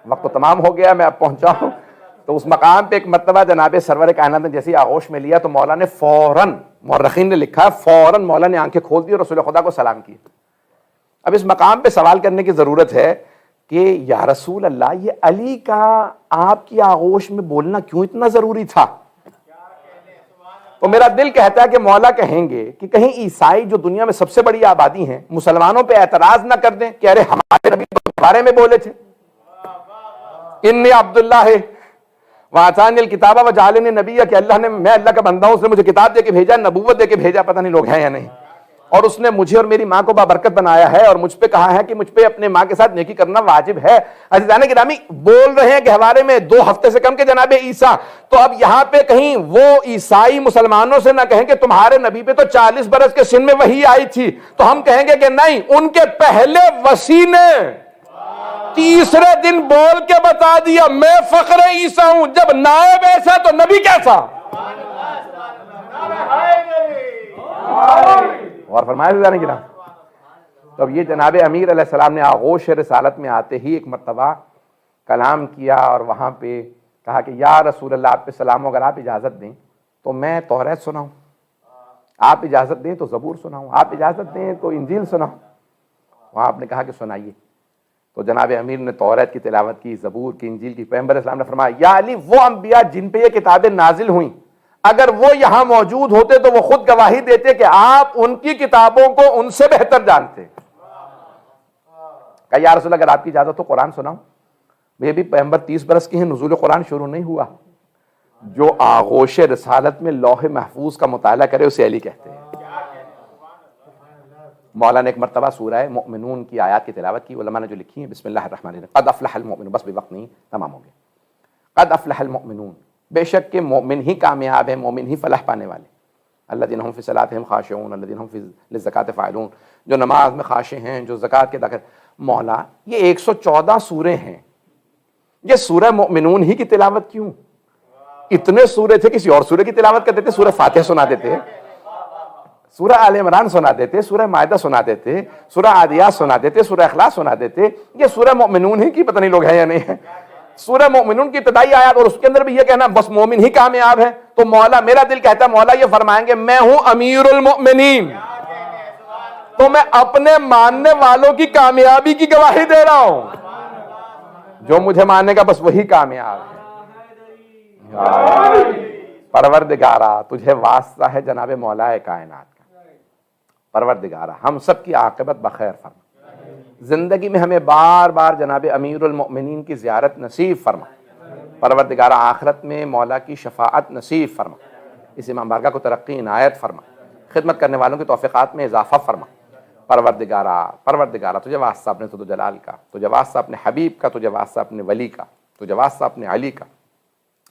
Speaker 1: وقت تو تمام ہو گیا، میں اب پہنچا ہوں. تو اس مقام پہ ایک مرتبہ جناب سرور کائنات نے جیسے آغوش میں لیا تو مولا نے فوراً، مورخین نے لکھا فوراً مولا نے آنکھیں کھول دی اور رسول خدا کو سلام کیا. اب اس مقام پہ سوال کرنے کی ضرورت ہے کہ یا رسول اللہ، یہ علی کا آپ کی آغوش میں بولنا کیوں اتنا ضروری تھا؟ تو میرا دل کہتا ہے کہ مولا کہیں گے کہ کہیں عیسائی جو دنیا میں سب سے بڑی آبادی ہیں مسلمانوں پہ اعتراض نہ کر دیں کہ ارے ہمارے نبی تو بارے میں بولے تھے، انی عبداللہ وآتانی الکتاب وجعلنی نبیا، کہ اللہ نے، میں اللہ کا بندہ ہوں، اس نے مجھے کتاب دے کے بھیجا، نبوت دے کے بھیجا، پتہ نہیں لوگ ہیں یا نہیں، اور اس نے مجھے اور میری ماں کو بابرکت بنایا ہے اور مجھ پہ کہا ہے کہ مجھ پہ اپنے ماں کے ساتھ نیکی کرنا واجب ہے. عزیزان گرامی، بول رہے ہیں کہ ہمارے میں 2 ہفتے سے کم کے جناب عیسیٰ. تو اب یہاں پہ کہیں وہ عیسائی مسلمانوں سے نہ کہیں کہ تمہارے نبی پہ تو 40 برس کے سن میں وحی آئی تھی، تو ہم کہیں گے کہ نہیں، ان کے پہلے وصی نے تیسرے دن بول کے بتا دیا میں فخر عیسیٰ ہوں. جب نائب ایسا تو نبی کیسا؟ اور فرمایا جانے کی نا. تو اب یہ جناب امیر علیہ السلام نے آغوش رسالت میں آتے ہی ایک مرتبہ کلام کیا اور وہاں پہ کہا کہ یا رسول اللہ، آپ پہ سلام ہو، اگر آپ اجازت دیں تو میں توریت سناؤں، آپ اجازت دیں تو زبور سناؤں، آپ اجازت دیں تو انجیل سناؤں. وہاں آپ نے کہا کہ سنائیے. تو جناب امیر نے توریت کی تلاوت کی، زبور کی، انجیل کی. پیغمبر اسلام نے فرمایا یا علی، وہ انبیاء جن پہ یہ کتابیں نازل ہوئیں اگر وہ یہاں موجود ہوتے تو وہ خود گواہی دیتے کہ آپ ان کی کتابوں کو ان سے بہتر جانتے. کہ یا رسول اللہ، اگر آپ کی اجازت تو قرآن سناؤں. یہ بھی پیغمبر 30 برس کے ہیں، نزول قرآن شروع نہیں ہوا. جو آغوش رسالت میں لوح محفوظ کا مطالعہ کرے اسے علی کہتے ہیں. مولا نے ایک مرتبہ سورہ مؤمنون کی آیات کی تلاوت کی. علماء نے جو لکھی ہیں، بسم اللہ الرحمن الرحیم، قد افلح المؤمنون، بس بھی وقت نہیں، تمام ہو گیا. قد افلح المؤمنون، بے شک کہ مومن ہی کامیاب ہیں، مومن ہی فلاح پانے والے. الذین هم فی صلاتہم خاشعون الذین هم فی للزکاۃ فاعلون، جو نماز میں خاشع ہیں، جو زکوٰۃ کے ادا کرتے. مولا یہ 114 سورے ہیں، یہ سورہ مؤمنون ہی کی تلاوت کیوں؟ اتنے سورے تھے کسی اور سورے کی تلاوت کرتے تھے، سورہ فاتحہ سنا دیتے، سورہ آل عمران سنا دیتے، سورہ مائدہ سنا دیتے، سورہ عادیات سنا دیتے، سورہ اخلاص سنا دیتے. یہ سورہ مؤمنون ہی کی پتہ نہیں لوگ ہیں یا نہیں ہیں. سورہ مؤمنون کی ابتدائی آیات، اور اس کے اندر بھی یہ کہنا بس مومن ہی کامیاب ہے. تو مولا، میرا دل کہتا ہے مولا یہ فرمائیں گے میں ہوں امیر المؤمنین، تو میں اپنے ماننے والوں کی کامیابی کی گواہی دے رہا ہوں. جو مجھے ماننے کا بس وہی کامیاب ہے. پروردگارا تجھے واسطہ ہے جناب مولا کائنات کا. پروردگارا ہم سب کی عاقبت بخیر فرما. زندگی میں ہمیں بار بار جناب امیر المؤمنین کی زیارت نصیب فرما. پروردگارا آخرت میں مولا کی شفاعت نصیب فرما. اس امام بارگاہ کو ترقی عنایت فرما. خدمت کرنے والوں کی توفیقات میں اضافہ فرما. پروردگارا تجھے واسطہ اپنے ذو جلال کا، تجھے واسطہ اپنے حبیب کا، تجھے واسطہ اپنے ولی کا، تجھے واسطہ اپنے علی کا،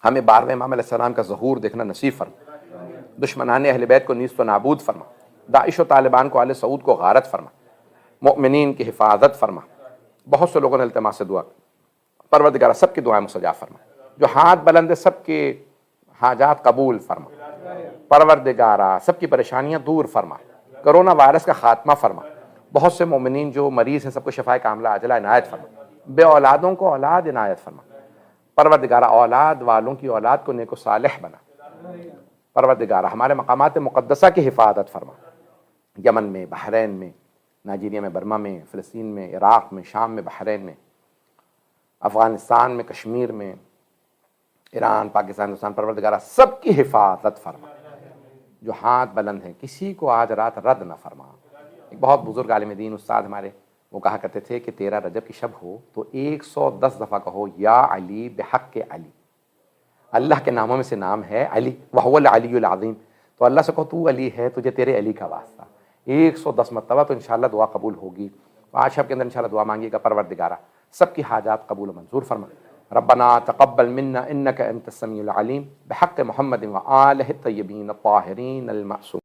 Speaker 1: ہمیں 12ویں امام علیہ السلام کا ظہور دیکھنا نصیب فرما. دشمنان اہل بیت کو نیست و نابود فرما. داعش و طالبان کو آل سعود کو غارت فرما. مؤمنین کی حفاظت فرما. بہت سے لوگوں نے التماس سے دعا، پروردگارہ سب کی دعائیں مستجاب فرما. جو ہاتھ بلند ہے سب کے حاجات قبول فرما. پروردگارہ سب کی پریشانیاں دور فرما. کرونا وائرس کا خاتمہ فرما. بہت سے مومنین جو مریض ہیں سب کو شفائے کاملہ عاجلہ عنایت فرما. بے اولادوں کو اولاد عنایت فرما. پروردگارہ اولاد والوں کی اولاد کو نیک و صالح بنا. پروردگارہ ہمارے مقامات مقدسہ کی حفاظت فرما. یمن میں، بحرین میں، نائجیریا میں، برما میں، فلسطین میں، عراق میں، شام میں، بحرین میں، افغانستان میں، کشمیر میں، ایران، پاکستان، ہندوستان، پروردگارہ سب کی حفاظت فرما. جو ہاتھ بلند ہیں کسی کو آج رات رد نہ فرما. ایک بہت بزرگ عالم دین استاد ہمارے وہ کہا کرتے تھے کہ 13 رجب کی شب ہو تو 110 دفعہ کہو یا علی بحق علی. اللہ کے ناموں میں سے نام ہے علی، وہو العلی العظیم. تو اللہ سے کہو تو علی ہے، تجھے تیرے علی کا واسطہ. 110 مرتبہ تو انشاءاللہ دعا قبول ہوگی. آج شب کے اندر انشاءاللہ دعا مانگیے گا، پروردگارہ سب کی حاجات قبول و منظور فرما. ربنا تقبل منا انك انت السميع العليم بحق محمد وآلہ الطیبین الطاہرین المعصومین.